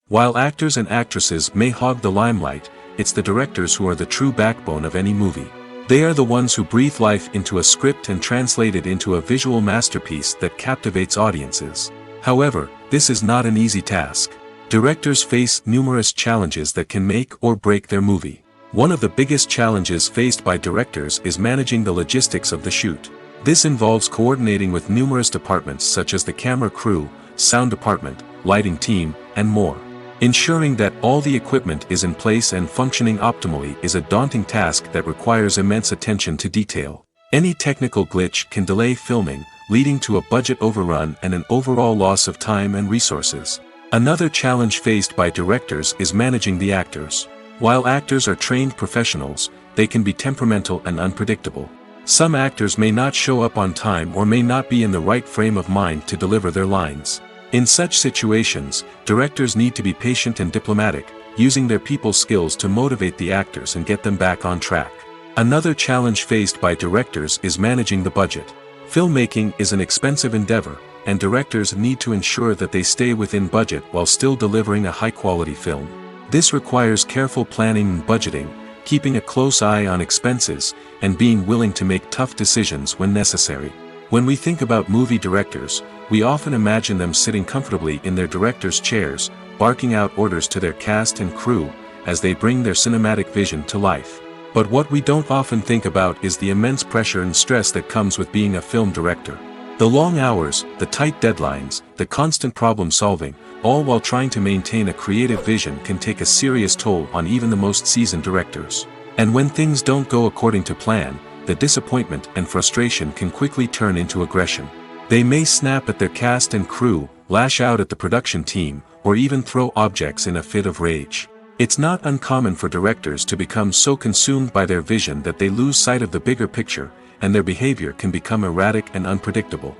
While actors and actresses may hog the limelight, it's the directors who are the true backbone of any movie. They are the ones who breathe life into a script and translate it into a visual masterpiece that captivates audiences. However, this is not an easy task. Directors face numerous challenges that can make or break their movie. One of the biggest challenges faced by directors is managing the logistics of the shoot. This involves coordinating with numerous departments such as the camera crew, sound department, lighting team, and more. Ensuring that all the equipment is in place and functioning optimally is a daunting task that requires immense attention to detail. Any technical glitch can delay filming, leading to a budget overrun and an overall loss of time and resources. Another challenge faced by directors is managing the actors. While actors are trained professionals, they can be temperamental and unpredictable. Some actors may not show up on time or may not be in the right frame of mind to deliver their lines. In such situations, directors need to be patient and diplomatic, using their people skills to motivate the actors and get them back on track. Another challenge faced by directors is managing the budget. Filmmaking is an expensive endeavor, and directors need to ensure that they stay within budget while still delivering a high-quality film. This requires careful planning and budgeting, keeping a close eye on expenses, and being willing to make tough decisions when necessary. When we think about movie directors, we often imagine them sitting comfortably in their director's chairs, barking out orders to their cast and crew, as they bring their cinematic vision to life. But what we don't often think about is the immense pressure and stress that comes with being a film director. The long hours, the tight deadlines, the constant problem solving, all while trying to maintain a creative vision can take a serious toll on even the most seasoned directors. And when things don't go according to plan, the disappointment and frustration can quickly turn into aggression. They may snap at their cast and crew, lash out at the production team, or even throw objects in a fit of rage. It's not uncommon for directors to become so consumed by their vision that they lose sight of the bigger picture, and their behavior can become erratic and unpredictable.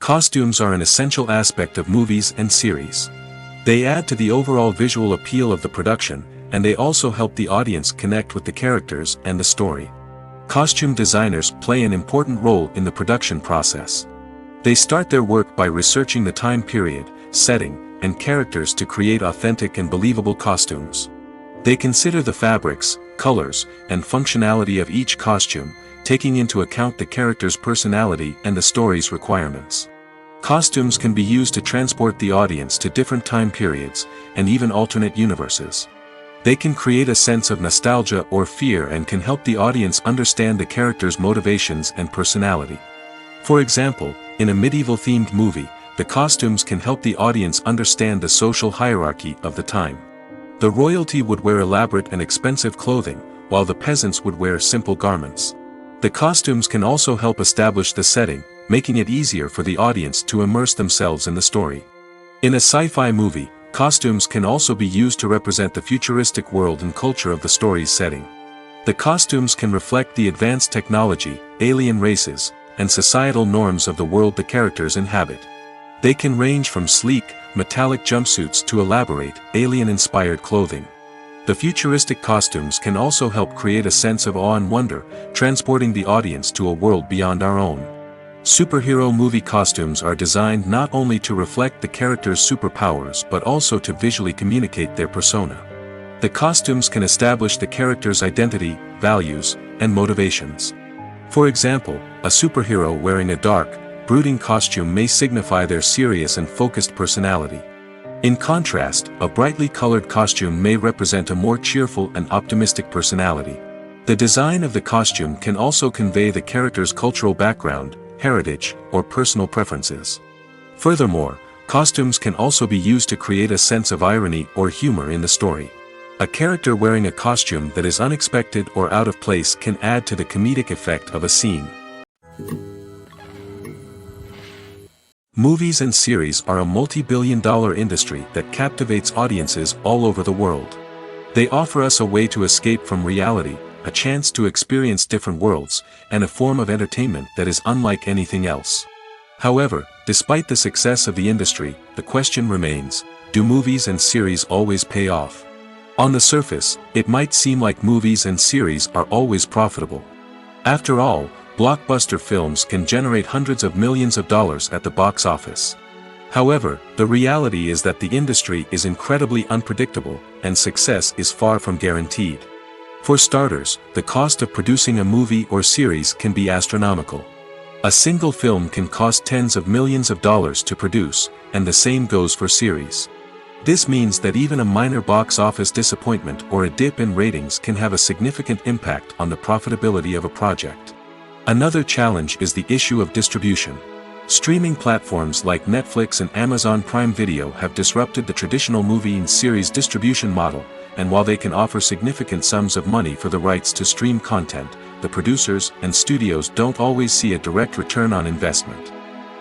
Costumes are an essential aspect of movies and series. They add to the overall visual appeal of the production, and they also help the audience connect with the characters and the story. Costume designers play an important role in the production process. They start their work by researching the time period, setting, and characters to create authentic and believable costumes. They consider the fabrics, colors, and functionality of each costume, taking into account the character's personality and the story's requirements. Costumes can be used to transport the audience to different time periods, and even alternate universes. They can create a sense of nostalgia or fear and can help the audience understand the character's motivations and personality. For example, in a medieval-themed movie, the costumes can help the audience understand the social hierarchy of the time. The royalty would wear elaborate and expensive clothing, while the peasants would wear simple garments. The costumes can also help establish the setting, making it easier for the audience to immerse themselves in the story. In a sci-fi movie, costumes can also be used to represent the futuristic world and culture of the story's setting. The costumes can reflect the advanced technology, alien races, and societal norms of the world the characters inhabit. They can range from sleek, metallic jumpsuits to elaborate, alien-inspired clothing. The futuristic costumes can also help create a sense of awe and wonder, transporting the audience to a world beyond our own. Superhero movie costumes are designed not only to reflect the character's superpowers but also to visually communicate their persona. The costumes can establish the character's identity, values, and motivations. For example, a superhero wearing a dark, brooding costume may signify their serious and focused personality. In contrast, a brightly colored costume may represent a more cheerful and optimistic personality. The design of the costume can also convey the character's cultural background, heritage, or personal preferences. Furthermore, costumes can also be used to create a sense of irony or humor in the story. A character wearing a costume that is unexpected or out of place can add to the comedic effect of a scene. Movies and series are a multi-billion-dollar industry that captivates audiences all over the world. They offer us a way to escape from reality, a chance to experience different worlds, and a form of entertainment that is unlike anything else. However, despite the success of the industry, the question remains, do movies and series always pay off? On the surface, it might seem like movies and series are always profitable. After all, blockbuster films can generate hundreds of millions of dollars at the box office. However, the reality is that the industry is incredibly unpredictable, and success is far from guaranteed. For starters, the cost of producing a movie or series can be astronomical. A single film can cost tens of millions of dollars to produce, and the same goes for series. This means that even a minor box office disappointment or a dip in ratings can have a significant impact on the profitability of a project. Another challenge is the issue of distribution. Streaming platforms like Netflix and Amazon Prime Video have disrupted the traditional movie and series distribution model, and while they can offer significant sums of money for the rights to stream content, the producers and studios don't always see a direct return on investment.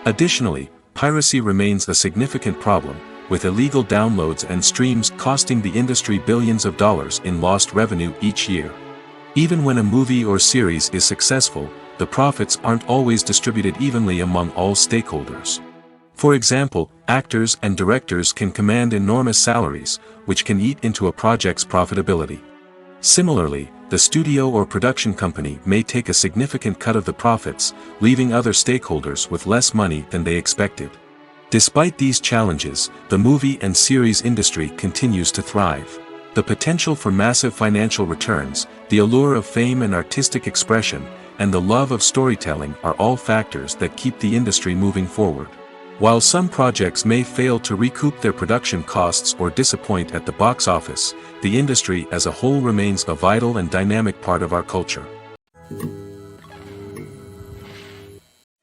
Additionally, piracy remains a significant problem, with illegal downloads and streams costing the industry billions of dollars in lost revenue each year. Even when a movie or series is successful, the profits aren't always distributed evenly among all stakeholders. For example, actors and directors can command enormous salaries, which can eat into a project's profitability. Similarly, the studio or production company may take a significant cut of the profits, leaving other stakeholders with less money than they expected. Despite these challenges, the movie and series industry continues to thrive. The potential for massive financial returns, the allure of fame and artistic expression, and the love of storytelling are all factors that keep the industry moving forward. While some projects may fail to recoup their production costs or disappoint at the box office, the industry as a whole remains a vital and dynamic part of our culture.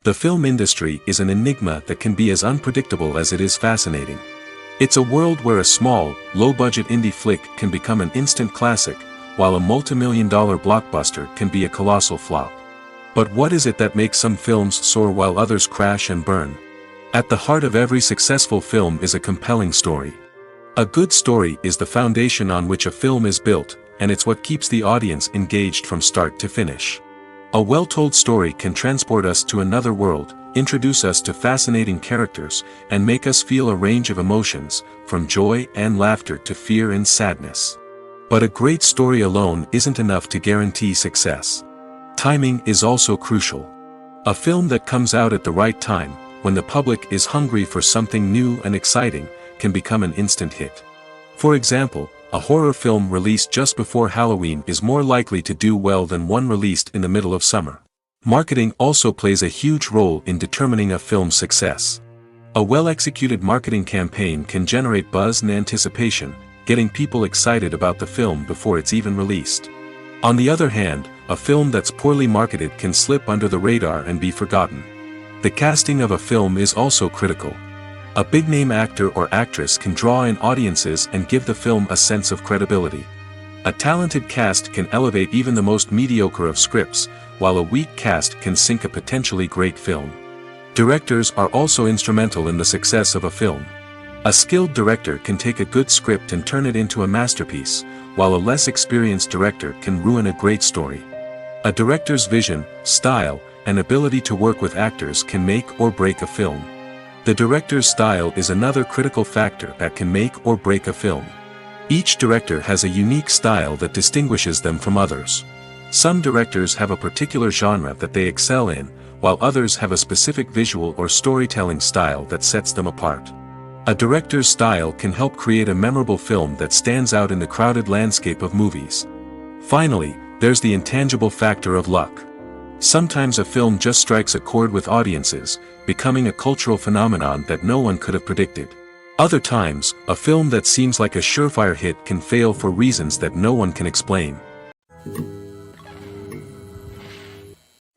The film industry is an enigma that can be as unpredictable as it is fascinating. It's a world where a small, low-budget indie flick can become an instant classic, while a multi-million-dollar blockbuster can be a colossal flop. But what is it that makes some films soar while others crash and burn? At the heart of every successful film is a compelling story. A good story is the foundation on which a film is built, and it's what keeps the audience engaged from start to finish. A well-told story can transport us to another world, introduce us to fascinating characters, and make us feel a range of emotions, from joy and laughter to fear and sadness. But a great story alone isn't enough to guarantee success. Timing is also crucial. A film that comes out at the right time, when the public is hungry for something new and exciting, can become an instant hit. For example, a horror film released just before Halloween is more likely to do well than one released in the middle of summer. Marketing also plays a huge role in determining a film's success. A well-executed marketing campaign can generate buzz and anticipation, getting people excited about the film before it's even released. On the other hand, a film that's poorly marketed can slip under the radar and be forgotten. The casting of a film is also critical. A big-name actor or actress can draw in audiences and give the film a sense of credibility. A talented cast can elevate even the most mediocre of scripts, while a weak cast can sink a potentially great film. Directors are also instrumental in the success of a film. A skilled director can take a good script and turn it into a masterpiece, while a less experienced director can ruin a great story. A director's vision, style, and ability to work with actors can make or break a film. The director's style is another critical factor that can make or break a film. Each director has a unique style that distinguishes them from others. Some directors have a particular genre that they excel in, while others have a specific visual or storytelling style that sets them apart. A director's style can help create a memorable film that stands out in the crowded landscape of movies. Finally, there's the intangible factor of luck. Sometimes a film just strikes a chord with audiences, becoming a cultural phenomenon that no one could have predicted. Other times, a film that seems like a surefire hit can fail for reasons that no one can explain.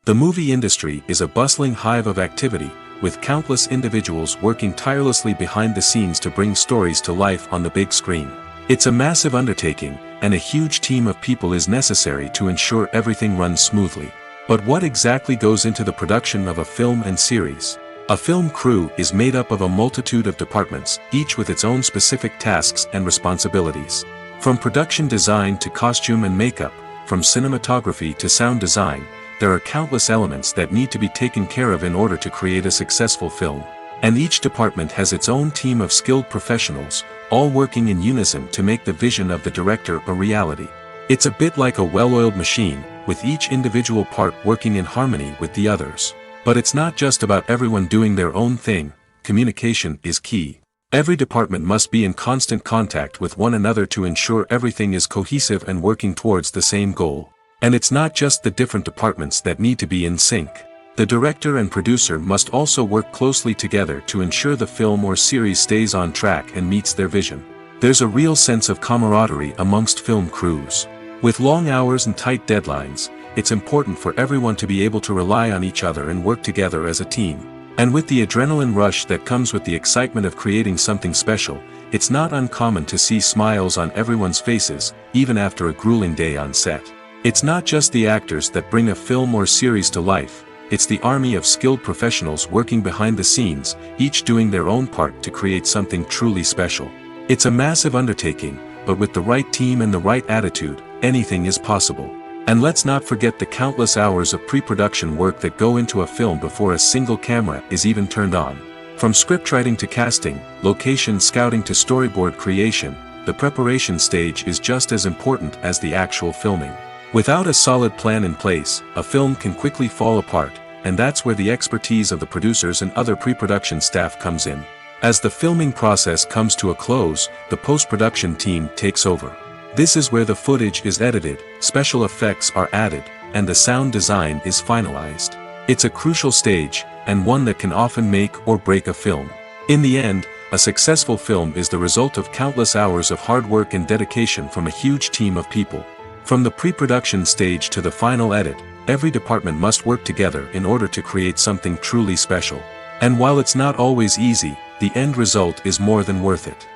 The movie industry is a bustling hive of activity, with countless individuals working tirelessly behind the scenes to bring stories to life on the big screen. It's a massive undertaking, and a huge team of people is necessary to ensure everything runs smoothly. But what exactly goes into the production of a film and series? A film crew is made up of a multitude of departments, each with its own specific tasks and responsibilities. From production design to costume and makeup, from cinematography to sound design, there are countless elements that need to be taken care of in order to create a successful film. And each department has its own team of skilled professionals, all working in unison to make the vision of the director a reality. It's a bit like a well-oiled machine, with each individual part working in harmony with the others. But it's not just about everyone doing their own thing. Communication is key. Every department must be in constant contact with one another to ensure everything is cohesive and working towards the same goal. And it's not just the different departments that need to be in sync. The director and producer must also work closely together to ensure the film or series stays on track and meets their vision. There's a real sense of camaraderie amongst film crews. With long hours and tight deadlines, it's important for everyone to be able to rely on each other and work together as a team. And with the adrenaline rush that comes with the excitement of creating something special, it's not uncommon to see smiles on everyone's faces, even after a grueling day on set. It's not just the actors that bring a film or series to life, it's the army of skilled professionals working behind the scenes, each doing their own part to create something truly special. It's a massive undertaking, but with the right team and the right attitude, anything is possible. And let's not forget the countless hours of pre-production work that go into a film before a single camera is even turned on. From scriptwriting to casting, location scouting to storyboard creation, the preparation stage is just as important as the actual filming. Without a solid plan in place, a film can quickly fall apart, and that's where the expertise of the producers and other pre-production staff comes in. As the filming process comes to a close, the post-production team takes over. This is where the footage is edited, special effects are added, and the sound design is finalized. It's a crucial stage, and one that can often make or break a film. In the end, a successful film is the result of countless hours of hard work and dedication from a huge team of people. From the pre-production stage to the final edit, every department must work together in order to create something truly special. And while it's not always easy, the end result is more than worth it.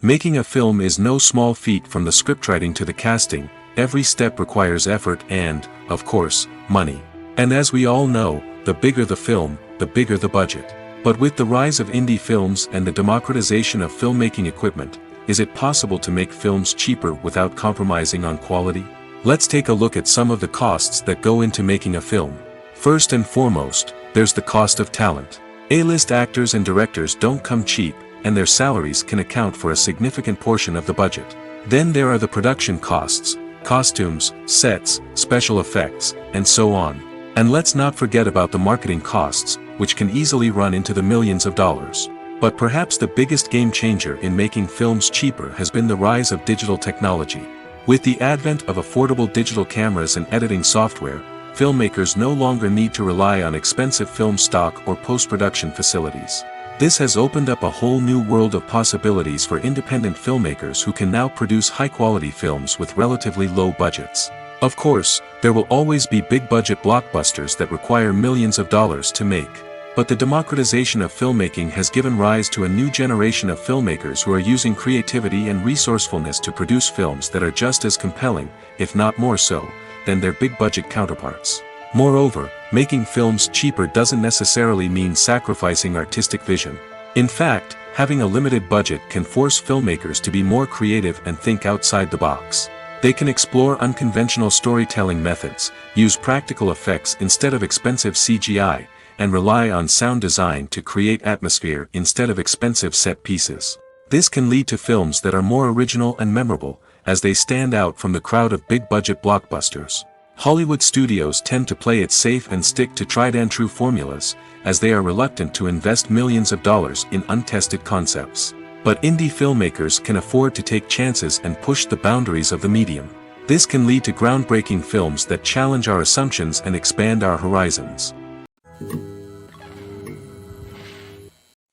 Making a film is no small feat. From the scriptwriting to the casting, every step requires effort and, of course, money. And as we all know, the bigger the film, the bigger the budget. But with the rise of indie films and the democratization of filmmaking equipment, is it possible to make films cheaper without compromising on quality? Let's take a look at some of the costs that go into making a film. First and foremost, there's the cost of talent. A-list actors and directors don't come cheap, and their salaries can account for a significant portion of the budget. Then there are the production costs, costumes, sets, special effects, and so on. And let's not forget about the marketing costs, which can easily run into the millions of dollars. But perhaps the biggest game changer in making films cheaper has been the rise of digital technology. With the advent of affordable digital cameras and editing software, filmmakers no longer need to rely on expensive film stock or post-production facilities. This has opened up a whole new world of possibilities for independent filmmakers who can now produce high-quality films with relatively low budgets. Of course, there will always be big-budget blockbusters that require millions of dollars to make. But the democratization of filmmaking has given rise to a new generation of filmmakers who are using creativity and resourcefulness to produce films that are just as compelling, if not more so, than their big-budget counterparts. Moreover, making films cheaper doesn't necessarily mean sacrificing artistic vision. In fact, having a limited budget can force filmmakers to be more creative and think outside the box. They can explore unconventional storytelling methods, use practical effects instead of expensive CGI, and rely on sound design to create atmosphere instead of expensive set pieces. This can lead to films that are more original and memorable, as they stand out from the crowd of big-budget blockbusters. Hollywood studios tend to play it safe and stick to tried-and-true formulas, as they are reluctant to invest millions of dollars in untested concepts. But indie filmmakers can afford to take chances and push the boundaries of the medium. This can lead to groundbreaking films that challenge our assumptions and expand our horizons.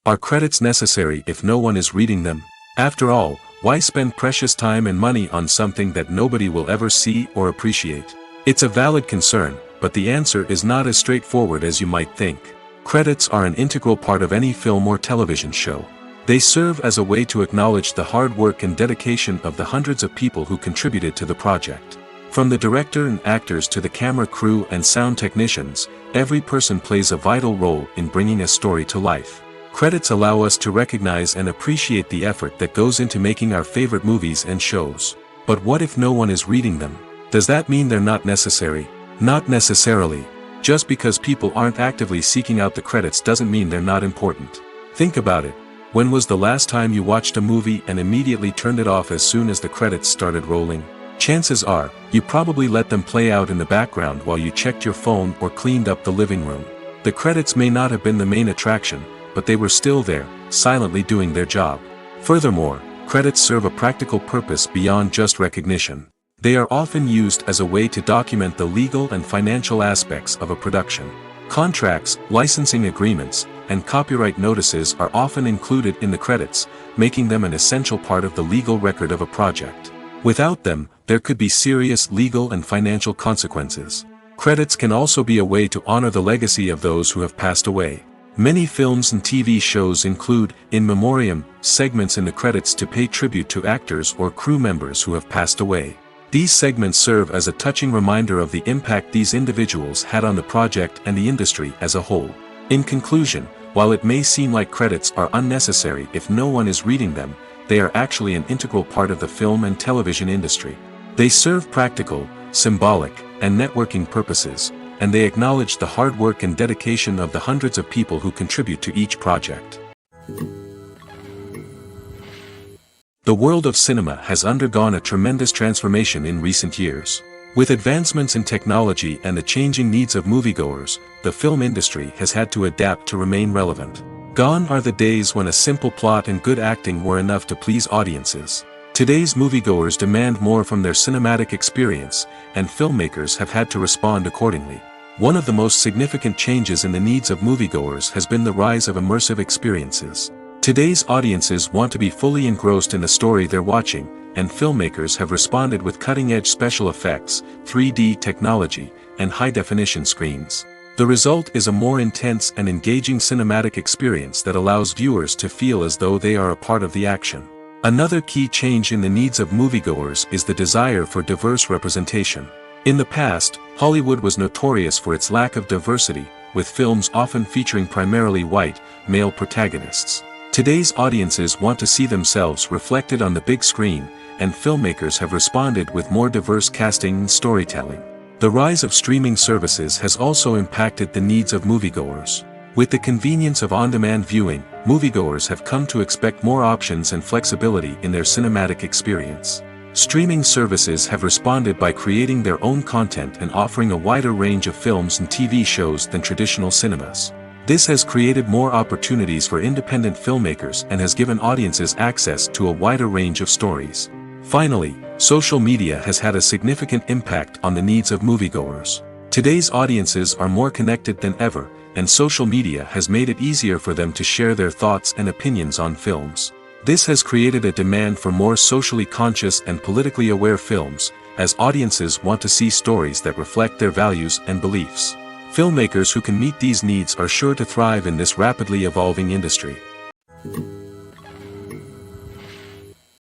Are credits necessary if no one is reading them? After all, why spend precious time and money on something that nobody will ever see or appreciate? It's a valid concern, but the answer is not as straightforward as you might think. Credits are an integral part of any film or television show. They serve as a way to acknowledge the hard work and dedication of the hundreds of people who contributed to the project. From the director and actors to the camera crew and sound technicians, every person plays a vital role in bringing a story to life. Credits allow us to recognize and appreciate the effort that goes into making our favorite movies and shows. But what if no one is reading them? Does that mean they're not necessary? Not necessarily. Just because people aren't actively seeking out the credits doesn't mean they're not important. Think about it. When was the last time you watched a movie and immediately turned it off as soon as the credits started rolling? Chances are, you probably let them play out in the background while you checked your phone or cleaned up the living room. The credits may not have been the main attraction, but they were still there, silently doing their job. Furthermore, credits serve a practical purpose beyond just recognition. They are often used as a way to document the legal and financial aspects of a production. Contracts, licensing agreements, and copyright notices are often included in the credits, making them an essential part of the legal record of a project. Without them, there could be serious legal and financial consequences. Credits can also be a way to honor the legacy of those who have passed away. Many films and TV shows include, in memoriam, segments in the credits to pay tribute to actors or crew members who have passed away. These segments serve as a touching reminder of the impact these individuals had on the project and the industry as a whole. In conclusion, while it may seem like credits are unnecessary if no one is reading them, they are actually an integral part of the film and television industry. They serve practical, symbolic, and networking purposes, and they acknowledge the hard work and dedication of the hundreds of people who contribute to each project. The world of cinema has undergone a tremendous transformation in recent years. With advancements in technology and the changing needs of moviegoers, the film industry has had to adapt to remain relevant. Gone are the days when a simple plot and good acting were enough to please audiences. Today's moviegoers demand more from their cinematic experience, and filmmakers have had to respond accordingly. One of the most significant changes in the needs of moviegoers has been the rise of immersive experiences. Today's audiences want to be fully engrossed in the story they're watching, and filmmakers have responded with cutting-edge special effects, 3D technology, and high-definition screens. The result is a more intense and engaging cinematic experience that allows viewers to feel as though they are a part of the action. Another key change in the needs of moviegoers is the desire for diverse representation. In the past, Hollywood was notorious for its lack of diversity, with films often featuring primarily white, male protagonists. Today's audiences want to see themselves reflected on the big screen, and filmmakers have responded with more diverse casting and storytelling. The rise of streaming services has also impacted the needs of moviegoers. With the convenience of on-demand viewing, moviegoers have come to expect more options and flexibility in their cinematic experience. Streaming services have responded by creating their own content and offering a wider range of films and TV shows than traditional cinemas. This has created more opportunities for independent filmmakers and has given audiences access to a wider range of stories. Finally, social media has had a significant impact on the needs of moviegoers. Today's audiences are more connected than ever, and social media has made it easier for them to share their thoughts and opinions on films. This has created a demand for more socially conscious and politically aware films, as audiences want to see stories that reflect their values and beliefs. Filmmakers who can meet these needs are sure to thrive in this rapidly evolving industry.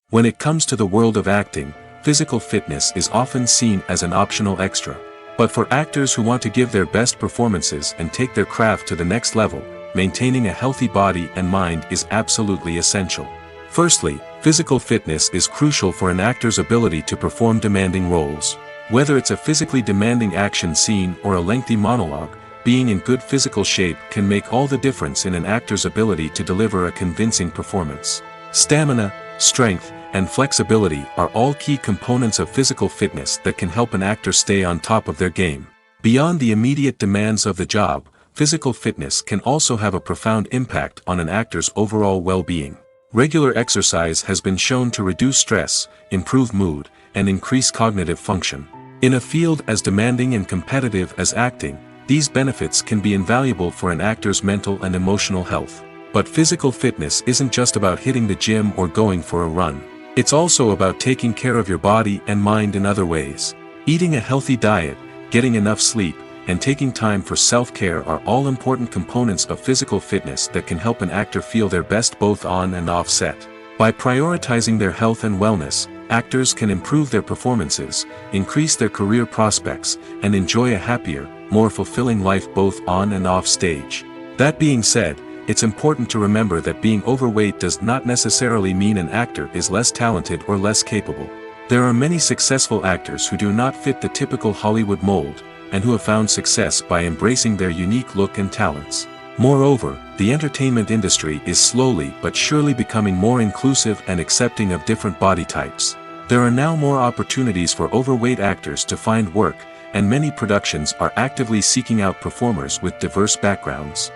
When it comes to the world of acting, physical fitness is often seen as an optional extra. But for actors who want to give their best performances and take their craft to the next level, maintaining a healthy body and mind is absolutely essential. Firstly, physical fitness is crucial for an actor's ability to perform demanding roles. Whether it's a physically demanding action scene or a lengthy monologue, being in good physical shape can make all the difference in an actor's ability to deliver a convincing performance. Stamina, strength, and flexibility are all key components of physical fitness that can help an actor stay on top of their game. Beyond the immediate demands of the job, physical fitness can also have a profound impact on an actor's overall well-being. Regular exercise has been shown to reduce stress, improve mood, and increase cognitive function. In a field as demanding and competitive as acting, these benefits can be invaluable for an actor's mental and emotional health. But physical fitness isn't just about hitting the gym or going for a run. It's also about taking care of your body and mind in other ways. Eating a healthy diet, getting enough sleep, and taking time for self-care are all important components of physical fitness that can help an actor feel their best both on and off set. By prioritizing their health and wellness, actors can improve their performances, increase their career prospects, and enjoy a happier, more fulfilling life both on and off stage. That being said, it's important to remember that being overweight does not necessarily mean an actor is less talented or less capable. There are many successful actors who do not fit the typical Hollywood mold, and who have found success by embracing their unique look and talents. Moreover, the entertainment industry is slowly but surely becoming more inclusive and accepting of different body types. There are now more opportunities for overweight actors to find work, and many productions are actively seeking out performers with diverse backgrounds.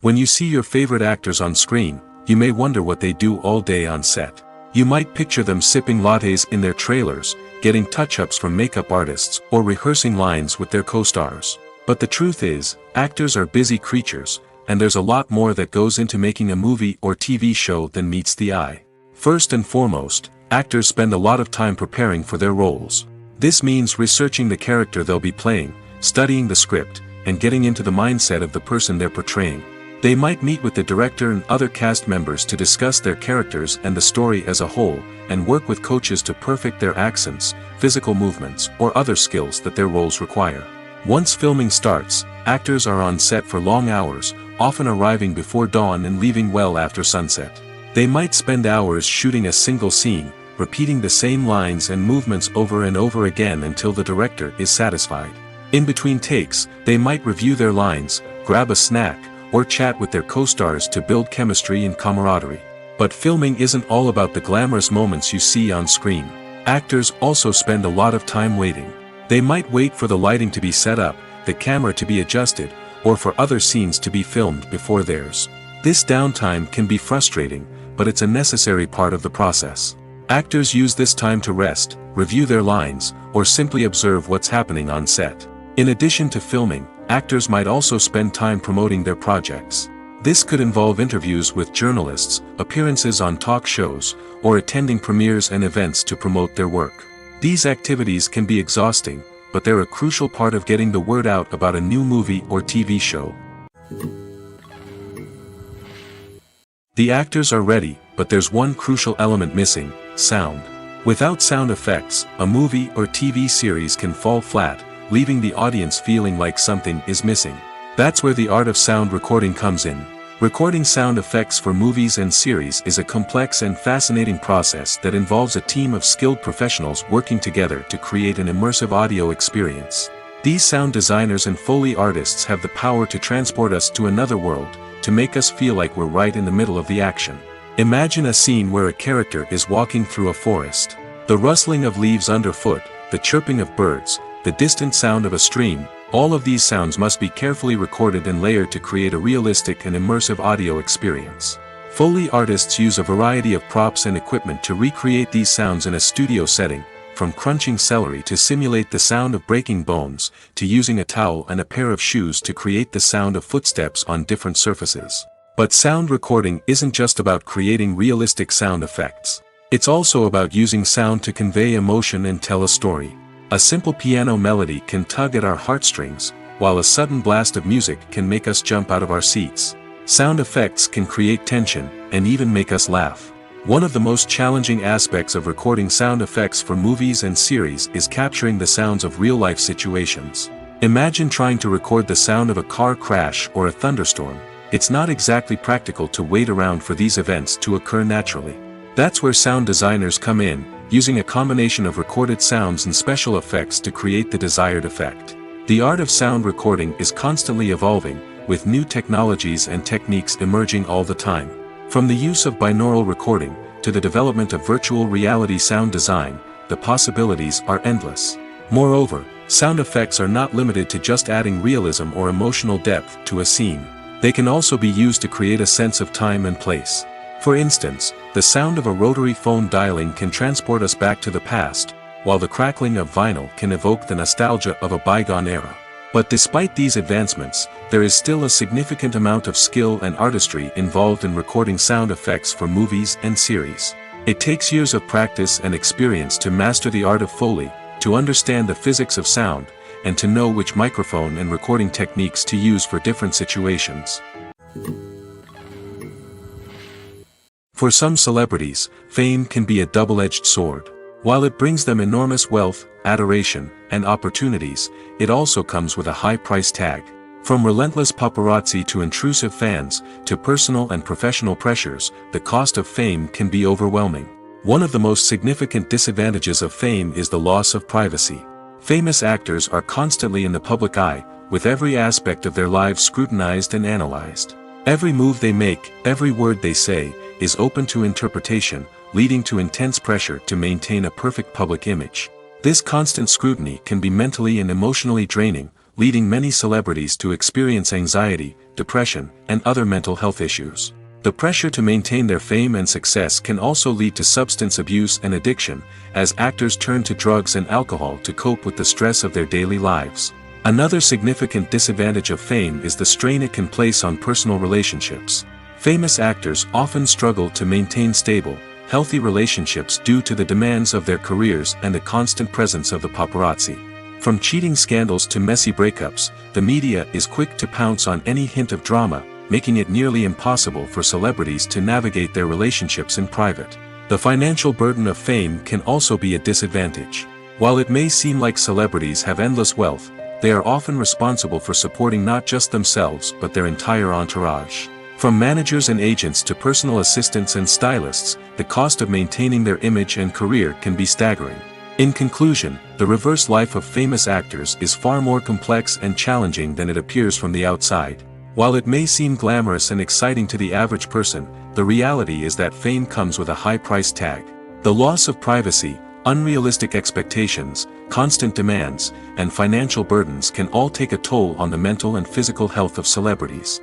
When you see your favorite actors on screen, you may wonder what they do all day on set. You might picture them sipping lattes in their trailers, getting touch-ups from makeup artists, or rehearsing lines with their co-stars. But the truth is, actors are busy creatures, and there's a lot more that goes into making a movie or TV show than meets the eye. First and foremost, actors spend a lot of time preparing for their roles. This means researching the character they'll be playing, studying the script, and getting into the mindset of the person they're portraying. They might meet with the director and other cast members to discuss their characters and the story as a whole, and work with coaches to perfect their accents, physical movements, or other skills that their roles require. Once filming starts, actors are on set for long hours, often arriving before dawn and leaving well after sunset. They might spend hours shooting a single scene, repeating the same lines and movements over and over again until the director is satisfied. In between takes, they might review their lines, grab a snack, or chat with their co-stars to build chemistry and camaraderie. But filming isn't all about the glamorous moments you see on screen. Actors also spend a lot of time waiting. They might wait for the lighting to be set up, the camera to be adjusted, or for other scenes to be filmed before theirs. This downtime can be frustrating, but it's a necessary part of the process. Actors use this time to rest, review their lines, or simply observe what's happening on set. In addition to filming, actors might also spend time promoting their projects. This could involve interviews with journalists, appearances on talk shows, or attending premieres and events to promote their work. These activities can be exhausting, but they're a crucial part of getting the word out about a new movie or TV show. The actors are ready, but there's one crucial element missing: sound. Without sound effects, a movie or TV series can fall flat, leaving the audience feeling like something is missing. That's where the art of sound recording comes in. Recording sound effects for movies and series is a complex and fascinating process that involves a team of skilled professionals working together to create an immersive audio experience. These sound designers and Foley artists have the power to transport us to another world, to make us feel like we're right in the middle of the action. Imagine a scene where a character is walking through a forest. The rustling of leaves underfoot, the chirping of birds, the distant sound of a stream, all of these sounds must be carefully recorded and layered to create a realistic and immersive audio experience. Foley artists use a variety of props and equipment to recreate these sounds in a studio setting, from crunching celery to simulate the sound of breaking bones, to using a towel and a pair of shoes to create the sound of footsteps on different surfaces. But sound recording isn't just about creating realistic sound effects. It's also about using sound to convey emotion and tell a story. A simple piano melody can tug at our heartstrings, while a sudden blast of music can make us jump out of our seats. Sound effects can create tension, and even make us laugh. One of the most challenging aspects of recording sound effects for movies and series is capturing the sounds of real-life situations. Imagine trying to record the sound of a car crash or a thunderstorm. It's not exactly practical to wait around for these events to occur naturally. That's where sound designers come in, using a combination of recorded sounds and special effects to create the desired effect. The art of sound recording is constantly evolving, with new technologies and techniques emerging all the time. From the use of binaural recording, to the development of virtual reality sound design, the possibilities are endless. Moreover, sound effects are not limited to just adding realism or emotional depth to a scene. They can also be used to create a sense of time and place. For instance, the sound of a rotary phone dialing can transport us back to the past, while the crackling of vinyl can evoke the nostalgia of a bygone era. But despite these advancements, there is still a significant amount of skill and artistry involved in recording sound effects for movies and series. It takes years of practice and experience to master the art of Foley, to understand the physics of sound, and to know which microphone and recording techniques to use for different situations. For some celebrities, fame can be a double-edged sword. While it brings them enormous wealth, adoration, and opportunities, it also comes with a high price tag. From relentless paparazzi to intrusive fans, to personal and professional pressures, the cost of fame can be overwhelming. One of the most significant disadvantages of fame is the loss of privacy. Famous actors are constantly in the public eye, with every aspect of their lives scrutinized and analyzed. Every move they make, every word they say, is open to interpretation, leading to intense pressure to maintain a perfect public image. This constant scrutiny can be mentally and emotionally draining, leading many celebrities to experience anxiety, depression, and other mental health issues. The pressure to maintain their fame and success can also lead to substance abuse and addiction, as actors turn to drugs and alcohol to cope with the stress of their daily lives. Another significant disadvantage of fame is the strain it can place on personal relationships. Famous actors often struggle to maintain stable, healthy relationships due to the demands of their careers and the constant presence of the paparazzi. From cheating scandals to messy breakups, the media is quick to pounce on any hint of drama, making it nearly impossible for celebrities to navigate their relationships in private. The financial burden of fame can also be a disadvantage. While it may seem like celebrities have endless wealth, they are often responsible for supporting not just themselves but their entire entourage. From managers and agents to personal assistants and stylists, the cost of maintaining their image and career can be staggering. In conclusion, the reverse life of famous actors is far more complex and challenging than it appears from the outside. While it may seem glamorous and exciting to the average person, the reality is that fame comes with a high price tag. The loss of privacy, unrealistic expectations, constant demands, and financial burdens can all take a toll on the mental and physical health of celebrities.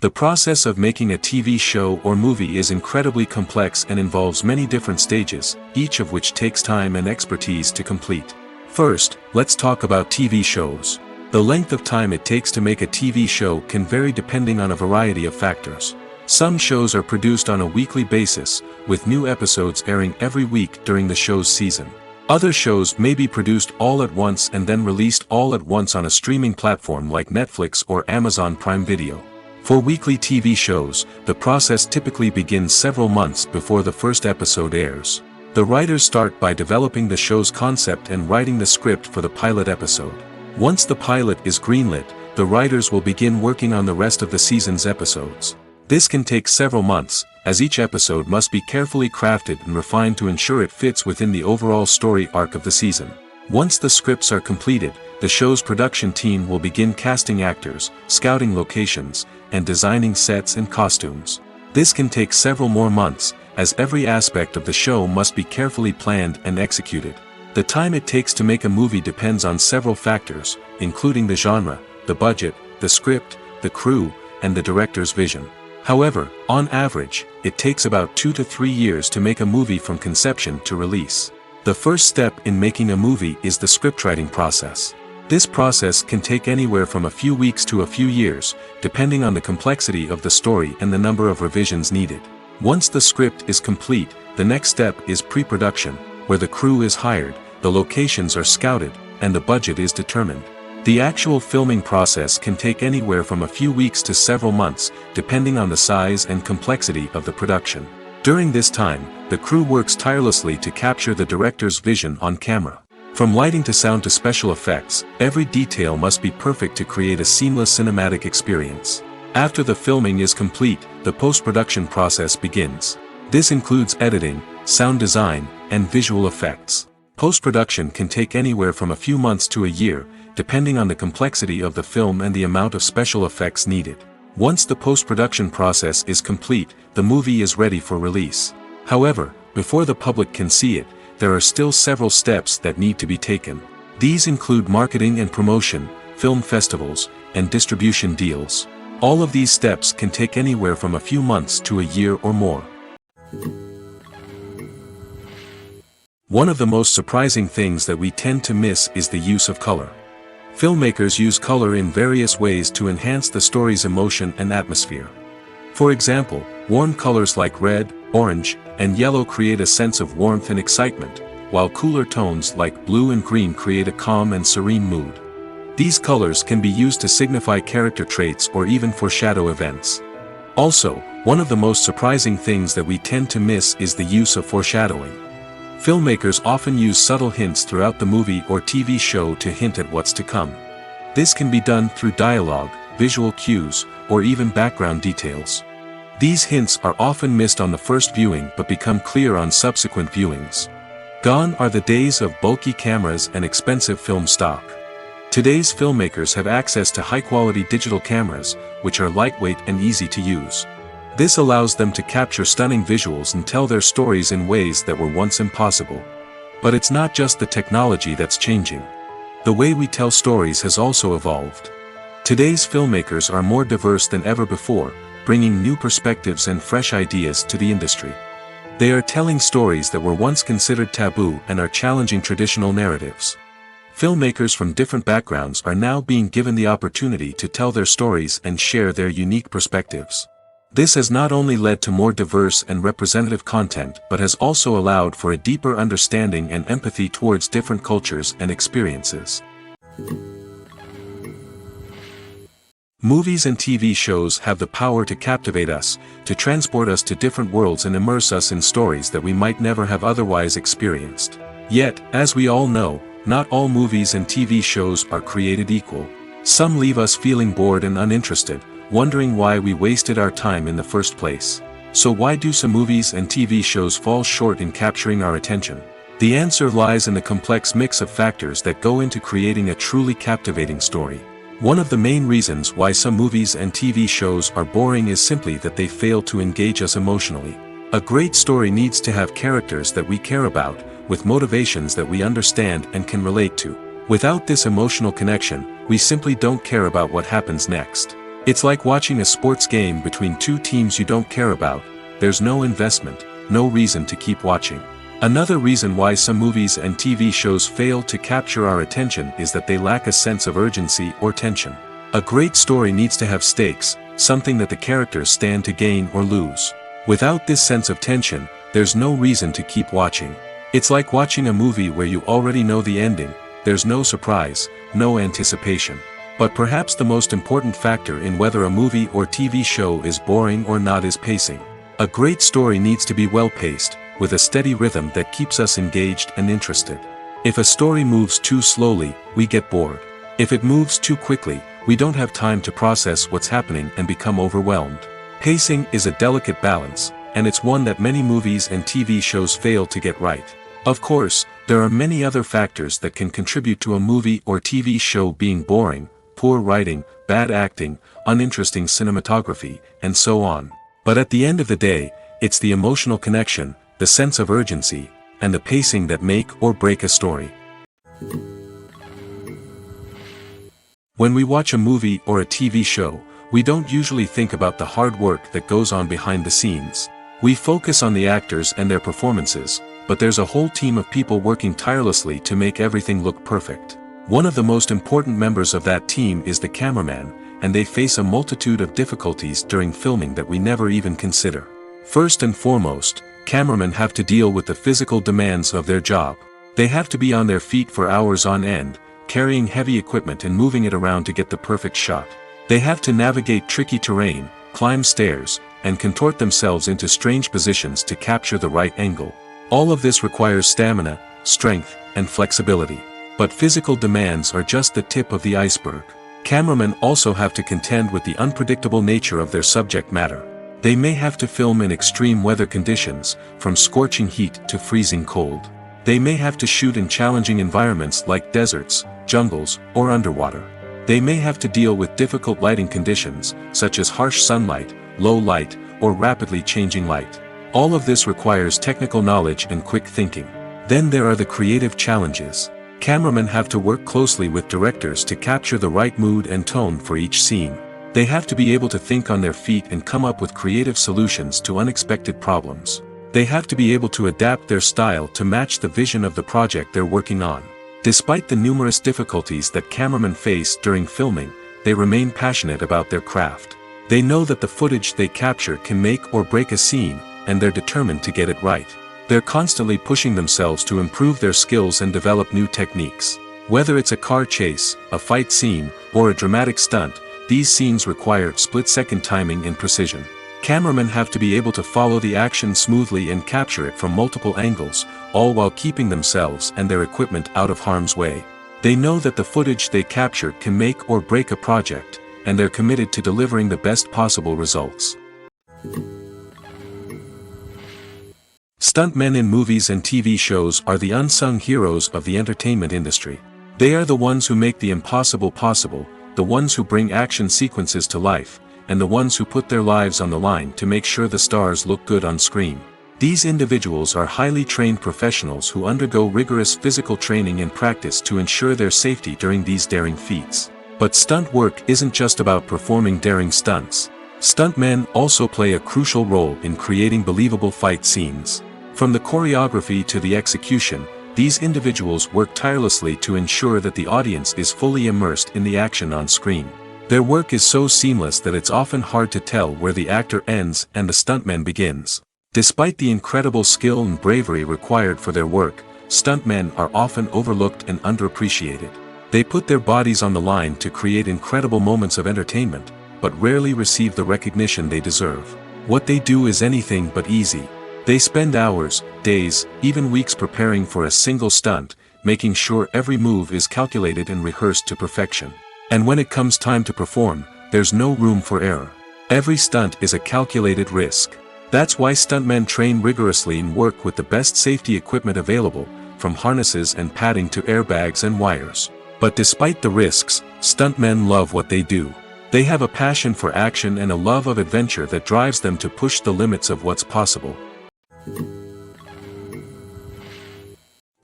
The process of making a TV show or movie is incredibly complex and involves many different stages, each of which takes time and expertise to complete. First, let's talk about TV shows. The length of time it takes to make a TV show can vary depending on a variety of factors. Some shows are produced on a weekly basis, with new episodes airing every week during the show's season. Other shows may be produced all at once and then released all at once on a streaming platform like Netflix or Amazon Prime Video. For weekly TV shows, the process typically begins several months before the first episode airs. The writers start by developing the show's concept and writing the script for the pilot episode. Once the pilot is greenlit, the writers will begin working on the rest of the season's episodes. This can take several months, as each episode must be carefully crafted and refined to ensure it fits within the overall story arc of the season. Once the scripts are completed, the show's production team will begin casting actors, scouting locations, and designing sets and costumes. This can take several more months, as every aspect of the show must be carefully planned and executed. The time it takes to make a movie depends on several factors, including the genre, the budget, the script, the crew, and the director's vision. However, on average, it takes about 2 to 3 years to make a movie from conception to release. The first step in making a movie is the scriptwriting process. This process can take anywhere from a few weeks to a few years, depending on the complexity of the story and the number of revisions needed. Once the script is complete, the next step is pre-production, where the crew is hired, the locations are scouted, and the budget is determined. The actual filming process can take anywhere from a few weeks to several months, depending on the size and complexity of the production. During this time, the crew works tirelessly to capture the director's vision on camera. From lighting to sound to special effects, every detail must be perfect to create a seamless cinematic experience. After the filming is complete, the post-production process begins. This includes editing, sound design, and visual effects. Post-production can take anywhere from a few months to a year, depending on the complexity of the film and the amount of special effects needed. Once the post-production process is complete, the movie is ready for release. However, before the public can see it, there are still several steps that need to be taken. These include marketing and promotion, film festivals, and distribution deals. All of these steps can take anywhere from a few months to a year or more. One of the most surprising things that we tend to miss is the use of color. Filmmakers use color in various ways to enhance the story's emotion and atmosphere. For example, warm colors like red, orange, and yellow create a sense of warmth and excitement, while cooler tones like blue and green create a calm and serene mood. These colors can be used to signify character traits or even foreshadow events. Also, one of the most surprising things that we tend to miss is the use of foreshadowing. Filmmakers often use subtle hints throughout the movie or TV show to hint at what's to come. This can be done through dialogue, visual cues, or even background details. These hints are often missed on the first viewing but become clear on subsequent viewings. Gone are the days of bulky cameras and expensive film stock. Today's filmmakers have access to high-quality digital cameras, which are lightweight and easy to use. This allows them to capture stunning visuals and tell their stories in ways that were once impossible. But it's not just the technology that's changing. The way we tell stories has also evolved. Today's filmmakers are more diverse than ever before, bringing new perspectives and fresh ideas to the industry. They are telling stories that were once considered taboo and are challenging traditional narratives. Filmmakers from different backgrounds are now being given the opportunity to tell their stories and share their unique perspectives. This has not only led to more diverse and representative content but has also allowed for a deeper understanding and empathy towards different cultures and experiences. Movies and TV shows have the power to captivate us, to transport us to different worlds and immerse us in stories that we might never have otherwise experienced. Yet, as we all know, not all movies and TV shows are created equal. Some leave us feeling bored and uninterested, wondering why we wasted our time in the first place. So why do some movies and TV shows fall short in capturing our attention? The answer lies in the complex mix of factors that go into creating a truly captivating story. One of the main reasons why some movies and TV shows are boring is simply that they fail to engage us emotionally. A great story needs to have characters that we care about, with motivations that we understand and can relate to. Without this emotional connection, we simply don't care about what happens next. It's like watching a sports game between two teams you don't care about. There's no investment, no reason to keep watching. Another reason why some movies and TV shows fail to capture our attention is that they lack a sense of urgency or tension. A great story needs to have stakes, something that the characters stand to gain or lose. Without this sense of tension, there's no reason to keep watching. It's like watching a movie where you already know the ending, there's no surprise, no anticipation. But perhaps the most important factor in whether a movie or TV show is boring or not is pacing. A great story needs to be well-paced, with a steady rhythm that keeps us engaged and interested. If a story moves too slowly, we get bored. If it moves too quickly, we don't have time to process what's happening and become overwhelmed. Pacing is a delicate balance, and it's one that many movies and TV shows fail to get right. Of course, there are many other factors that can contribute to a movie or TV show being boring: poor writing, bad acting, uninteresting cinematography, and so on. But at the end of the day, it's the emotional connection, the sense of urgency, and the pacing that make or break a story. When we watch a movie or a TV show, we don't usually think about the hard work that goes on behind the scenes. We focus on the actors and their performances, but there's a whole team of people working tirelessly to make everything look perfect. One of the most important members of that team is the cameraman, and they face a multitude of difficulties during filming that we never even consider. First and foremost, cameramen have to deal with the physical demands of their job. They have to be on their feet for hours on end, carrying heavy equipment and moving it around to get the perfect shot. They have to navigate tricky terrain, climb stairs, and contort themselves into strange positions to capture the right angle. All of this requires stamina, strength, and flexibility. But physical demands are just the tip of the iceberg. Cameramen also have to contend with the unpredictable nature of their subject matter. They may have to film in extreme weather conditions, from scorching heat to freezing cold. They may have to shoot in challenging environments like deserts, jungles, or underwater. They may have to deal with difficult lighting conditions, such as harsh sunlight, low light, or rapidly changing light. All of this requires technical knowledge and quick thinking. Then there are the creative challenges. Cameramen have to work closely with directors to capture the right mood and tone for each scene. They have to be able to think on their feet and come up with creative solutions to unexpected problems. They have to be able to adapt their style to match the vision of the project they're working on. Despite the numerous difficulties that cameramen face during filming, they remain passionate about their craft. They know that the footage they capture can make or break a scene, and they're determined to get it right. They're constantly pushing themselves to improve their skills and develop new techniques. Whether it's a car chase, a fight scene, or a dramatic stunt, these scenes require split-second timing and precision. Cameramen have to be able to follow the action smoothly and capture it from multiple angles, all while keeping themselves and their equipment out of harm's way. They know that the footage they capture can make or break a project, and they're committed to delivering the best possible results. Stuntmen in movies and TV shows are the unsung heroes of the entertainment industry. They are the ones who make the impossible possible, the ones who bring action sequences to life, and the ones who put their lives on the line to make sure the stars look good on screen. These individuals are highly trained professionals who undergo rigorous physical training and practice to ensure their safety during these daring feats. But stunt work isn't just about performing daring stunts. Stuntmen also play a crucial role in creating believable fight scenes. From the choreography to the execution, these individuals work tirelessly to ensure that the audience is fully immersed in the action on screen. Their work is so seamless that it's often hard to tell where the actor ends and the stuntman begins. Despite the incredible skill and bravery required for their work, stuntmen are often overlooked and underappreciated. They put their bodies on the line to create incredible moments of entertainment, but rarely receive the recognition they deserve. What they do is anything but easy. They spend hours, days, even weeks preparing for a single stunt, making sure every move is calculated and rehearsed to perfection. And when it comes time to perform, there's no room for error. Every stunt is a calculated risk. That's why stuntmen train rigorously and work with the best safety equipment available, from harnesses and padding to airbags and wires. But despite the risks, stuntmen love what they do. They have a passion for action and a love of adventure that drives them to push the limits of what's possible.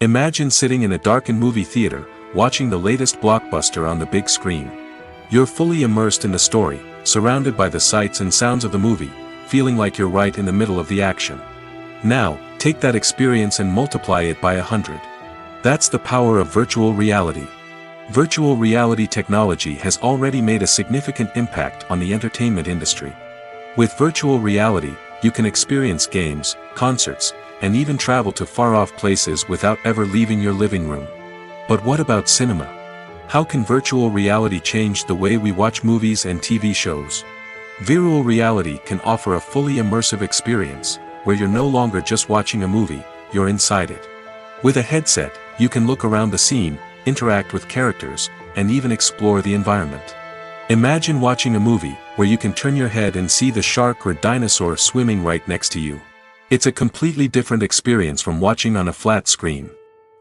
Imagine sitting in a darkened movie theater, watching the latest blockbuster on the big screen. You're fully immersed in the story, surrounded by the sights and sounds of the movie, feeling like you're right in the middle of the action. Now, Take that experience and multiply it by 100. That's the power of virtual reality. Virtual reality technology has already made a significant impact on the entertainment industry. With virtual reality, you can experience games, concerts, and even travel to far-off places without ever leaving your living room. But what about cinema? How can virtual reality change the way we watch movies and TV shows? Virtual reality can offer a fully immersive experience, where you're no longer just watching a movie, you're inside it. With a headset, you can look around the scene, interact with characters, and even explore the environment. Imagine watching a movie where you can turn your head and see the shark or dinosaur swimming right next to you. It's a completely different experience from watching on a flat screen.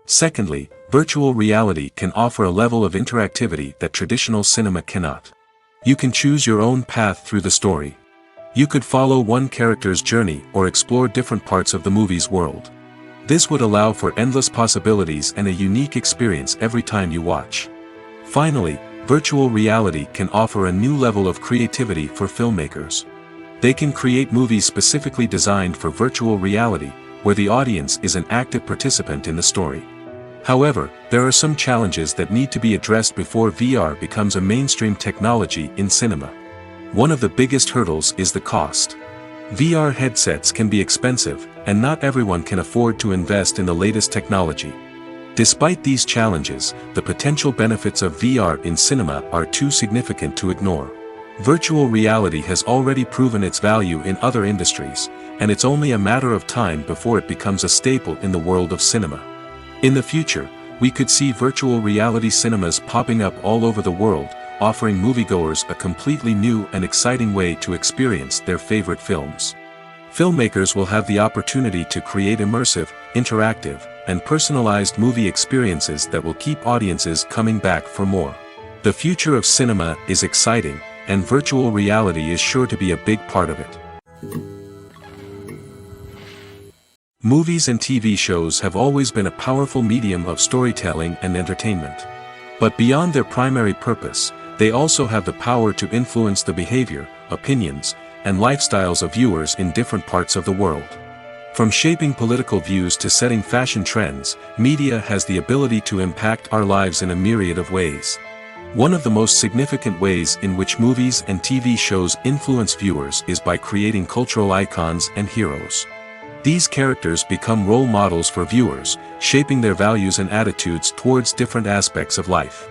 Secondly, virtual reality can offer a level of interactivity that traditional cinema cannot. You can choose your own path through the story. You could follow one character's journey or explore different parts of the movie's world. This would allow for endless possibilities and a unique experience every time you watch. Finally, virtual reality can offer a new level of creativity for filmmakers. They can create movies specifically designed for virtual reality, where the audience is an active participant in the story. However, there are some challenges that need to be addressed before VR becomes a mainstream technology in cinema. One of the biggest hurdles is the cost. VR headsets can be expensive, and not everyone can afford to invest in the latest technology. Despite these challenges, the potential benefits of VR in cinema are too significant to ignore. Virtual reality has already proven its value in other industries, and it's only a matter of time before it becomes a staple in the world of cinema. In the future, we could see virtual reality cinemas popping up all over the world, offering moviegoers a completely new and exciting way to experience their favorite films. Filmmakers will have the opportunity to create immersive, interactive, and personalized movie experiences that will keep audiences coming back for more. The future of cinema is exciting, and virtual reality is sure to be a big part of it. Movies and TV shows have always been a powerful medium of storytelling and entertainment. But beyond their primary purpose, they also have the power to influence the behavior, opinions, and lifestyles of viewers in different parts of the world. From shaping political views to setting fashion trends, media has the ability to impact our lives in a myriad of ways. One of the most significant ways in which movies and TV shows influence viewers is by creating cultural icons and heroes. These characters become role models for viewers, shaping their values and attitudes towards different aspects of life.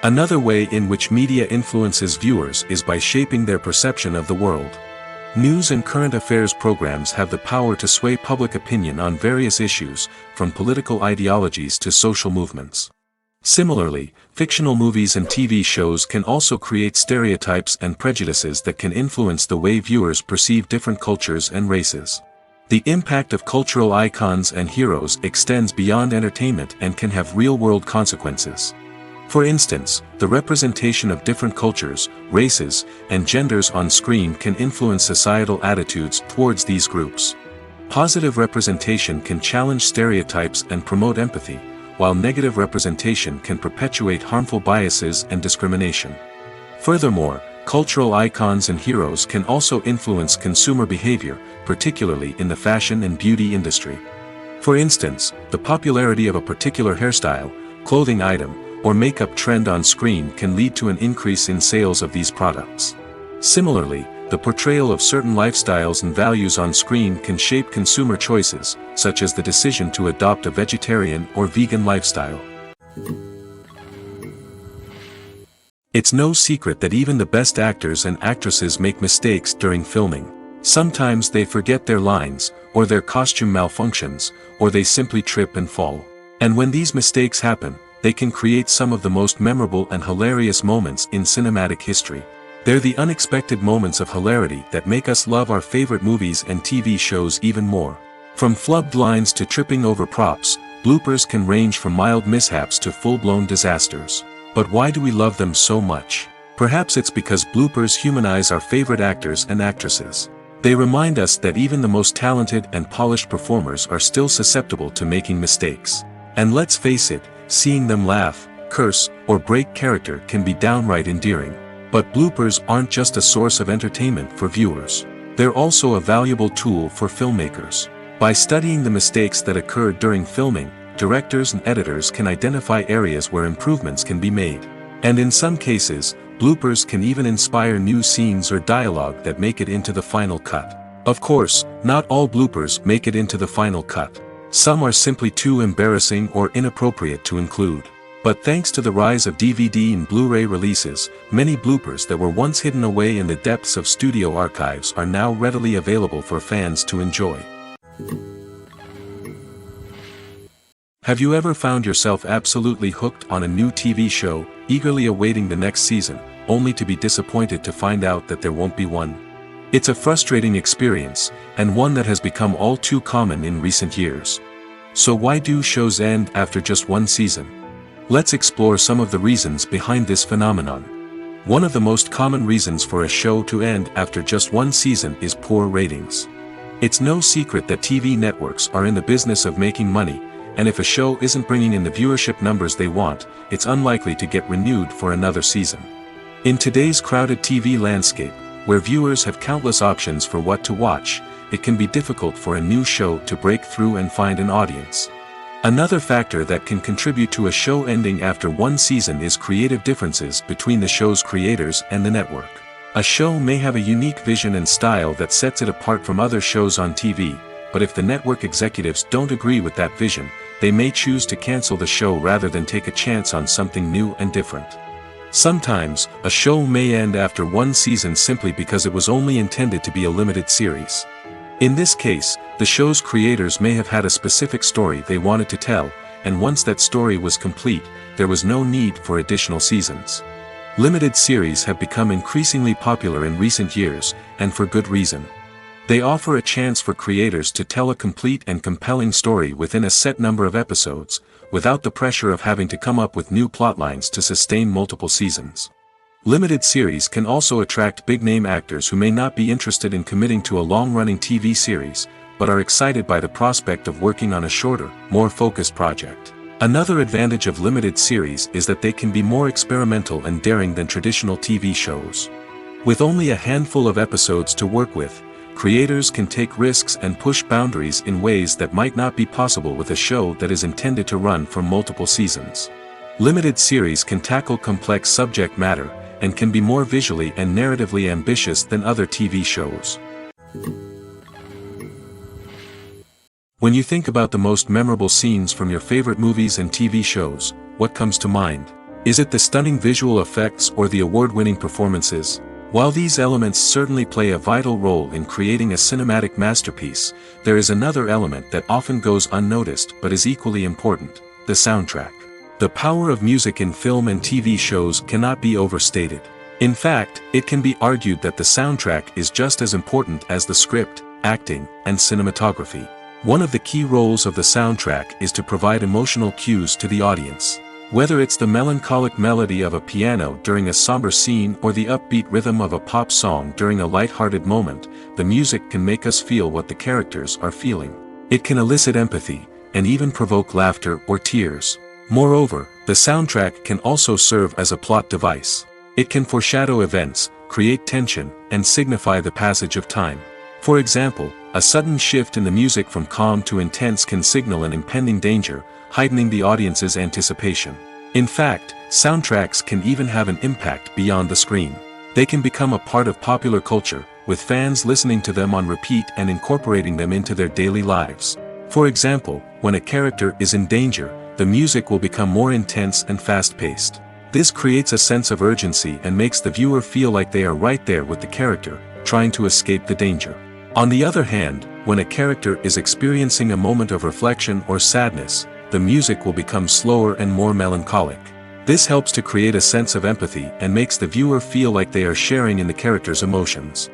Another way in which media influences viewers is by shaping their perception of the world. News and current affairs programs have the power to sway public opinion on various issues, from political ideologies to social movements. Similarly, fictional movies and TV shows can also create stereotypes and prejudices that can influence the way viewers perceive different cultures and races. The impact of cultural icons and heroes extends beyond entertainment and can have real-world consequences. For instance, the representation of different cultures, races, and genders on screen can influence societal attitudes towards these groups. Positive representation can challenge stereotypes and promote empathy, while negative representation can perpetuate harmful biases and discrimination. Furthermore, cultural icons and heroes can also influence consumer behavior, particularly in the fashion and beauty industry. For instance, the popularity of a particular hairstyle, clothing item, or makeup trend on screen can lead to an increase in sales of these products. Similarly, the portrayal of certain lifestyles and values on screen can shape consumer choices, such as the decision to adopt a vegetarian or vegan lifestyle. It's no secret that even the best actors and actresses make mistakes during filming. Sometimes they forget their lines, or their costume malfunctions, or they simply trip and fall. And when these mistakes happen, they can create some of the most memorable and hilarious moments in cinematic history. They're the unexpected moments of hilarity that make us love our favorite movies and TV shows even more. From flubbed lines to tripping over props, bloopers can range from mild mishaps to full-blown disasters. But why do we love them so much? Perhaps it's because bloopers humanize our favorite actors and actresses. They remind us that even the most talented and polished performers are still susceptible to making mistakes. And let's face it, seeing them laugh, curse, or break character can be downright endearing. But bloopers aren't just a source of entertainment for viewers. They're also a valuable tool for filmmakers. By studying the mistakes that occurred during filming, directors and editors can identify areas where improvements can be made. And in some cases, bloopers can even inspire new scenes or dialogue that make it into the final cut. Of course, not all bloopers make it into the final cut. Some are simply too embarrassing or inappropriate to include. But thanks to the rise of DVD and Blu-ray releases, many bloopers that were once hidden away in the depths of studio archives are now readily available for fans to enjoy. Have you ever found yourself absolutely hooked on a new TV show, eagerly awaiting the next season, only to be disappointed to find out that there won't be one? It's a frustrating experience, and one that has become all too common in recent years. So why do shows end after just one season? Let's explore some of the reasons behind this phenomenon. One of the most common reasons for a show to end after just one season is poor ratings. It's no secret that TV networks are in the business of making money, and if a show isn't bringing in the viewership numbers they want, it's unlikely to get renewed for another season. In today's crowded TV landscape, where viewers have countless options for what to watch, it can be difficult for a new show to break through and find an audience. Another factor that can contribute to a show ending after one season is creative differences between the show's creators and the network. A show may have a unique vision and style that sets it apart from other shows on TV, but if the network executives don't agree with that vision, they may choose to cancel the show rather than take a chance on something new and different. Sometimes, a show may end after one season simply because it was only intended to be a limited series. In this case, the show's creators may have had a specific story they wanted to tell, and once that story was complete, there was no need for additional seasons. Limited series have become increasingly popular in recent years, and for good reason. They offer a chance for creators to tell a complete and compelling story within a set number of episodes, without the pressure of having to come up with new plotlines to sustain multiple seasons. Limited series can also attract big-name actors who may not be interested in committing to a long-running TV series, but are excited by the prospect of working on a shorter, more focused project. Another advantage of limited series is that they can be more experimental and daring than traditional TV shows. With only a handful of episodes to work with, creators can take risks and push boundaries in ways that might not be possible with a show that is intended to run for multiple seasons. Limited series can tackle complex subject matter, and can be more visually and narratively ambitious than other TV shows. When you think about the most memorable scenes from your favorite movies and TV shows, what comes to mind? Is it the stunning visual effects or the award-winning performances? While these elements certainly play a vital role in creating a cinematic masterpiece, there is another element that often goes unnoticed but is equally important: the soundtrack. The power of music in film and TV shows cannot be overstated. In fact, it can be argued that the soundtrack is just as important as the script, acting, and cinematography. One of the key roles of the soundtrack is to provide emotional cues to the audience. Whether it's the melancholic melody of a piano during a somber scene or the upbeat rhythm of a pop song during a light-hearted moment, the music can make us feel what the characters are feeling. It can elicit empathy, and even provoke laughter or tears. Moreover, the soundtrack can also serve as a plot device. It can foreshadow events, create tension, and signify the passage of time. For example, a sudden shift in the music from calm to intense can signal an impending danger, heightening the audience's anticipation. In fact, soundtracks can even have an impact beyond the screen. They can become a part of popular culture, with fans listening to them on repeat and incorporating them into their daily lives. For example, when a character is in danger, the music will become more intense and fast-paced. This creates a sense of urgency and makes the viewer feel like they are right there with the character, trying to escape the danger. On the other hand, when a character is experiencing a moment of reflection or sadness, the music will become slower and more melancholic. This helps to create a sense of empathy and makes the viewer feel like they are sharing in the character's emotions.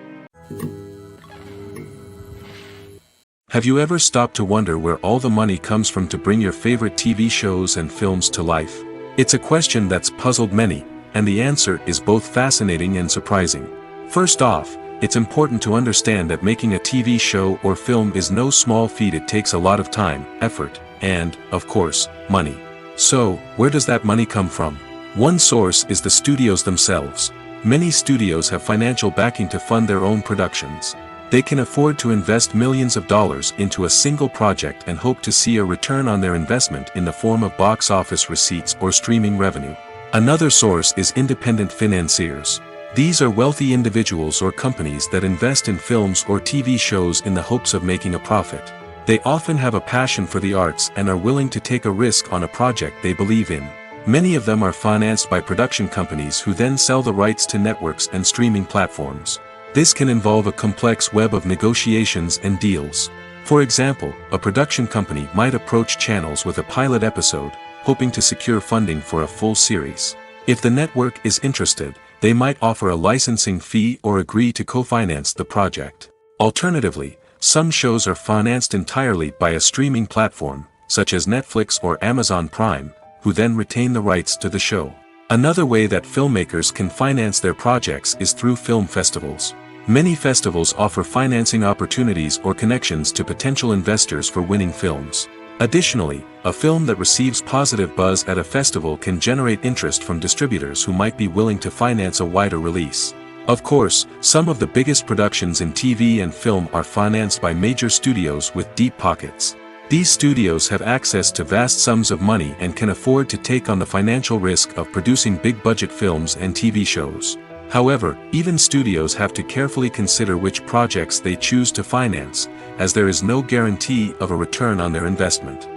Have you ever stopped to wonder where all the money comes from to bring your favorite TV shows and films to life? It's a question that's puzzled many, and the answer is both fascinating and surprising. First off, it's important to understand that making a TV show or film is no small feat. It takes a lot of time, effort, and, of course, money. So, where does that money come from? One source is the studios themselves. Many studios have financial backing to fund their own productions. They can afford to invest millions of dollars into a single project and hope to see a return on their investment in the form of box office receipts or streaming revenue. Another source is independent financiers. These are wealthy individuals or companies that invest in films or TV shows in the hopes of making a profit. They often have a passion for the arts and are willing to take a risk on a project they believe in. Many of them are financed by production companies who then sell the rights to networks and streaming platforms. This can involve a complex web of negotiations and deals. For example, a production company might approach channels with a pilot episode, hoping to secure funding for a full series. If the network is interested, they might offer a licensing fee or agree to co-finance the project. Alternatively, some shows are financed entirely by a streaming platform, such as Netflix or Amazon Prime, who then retain the rights to the show. Another way that filmmakers can finance their projects is through film festivals. Many festivals offer financing opportunities or connections to potential investors for winning films. Additionally, a film that receives positive buzz at a festival can generate interest from distributors who might be willing to finance a wider release. Of course, some of the biggest productions in TV and film are financed by major studios with deep pockets. These studios have access to vast sums of money and can afford to take on the financial risk of producing big-budget films and TV shows. However, even studios have to carefully consider which projects they choose to finance, as there is no guarantee of a return on their investment.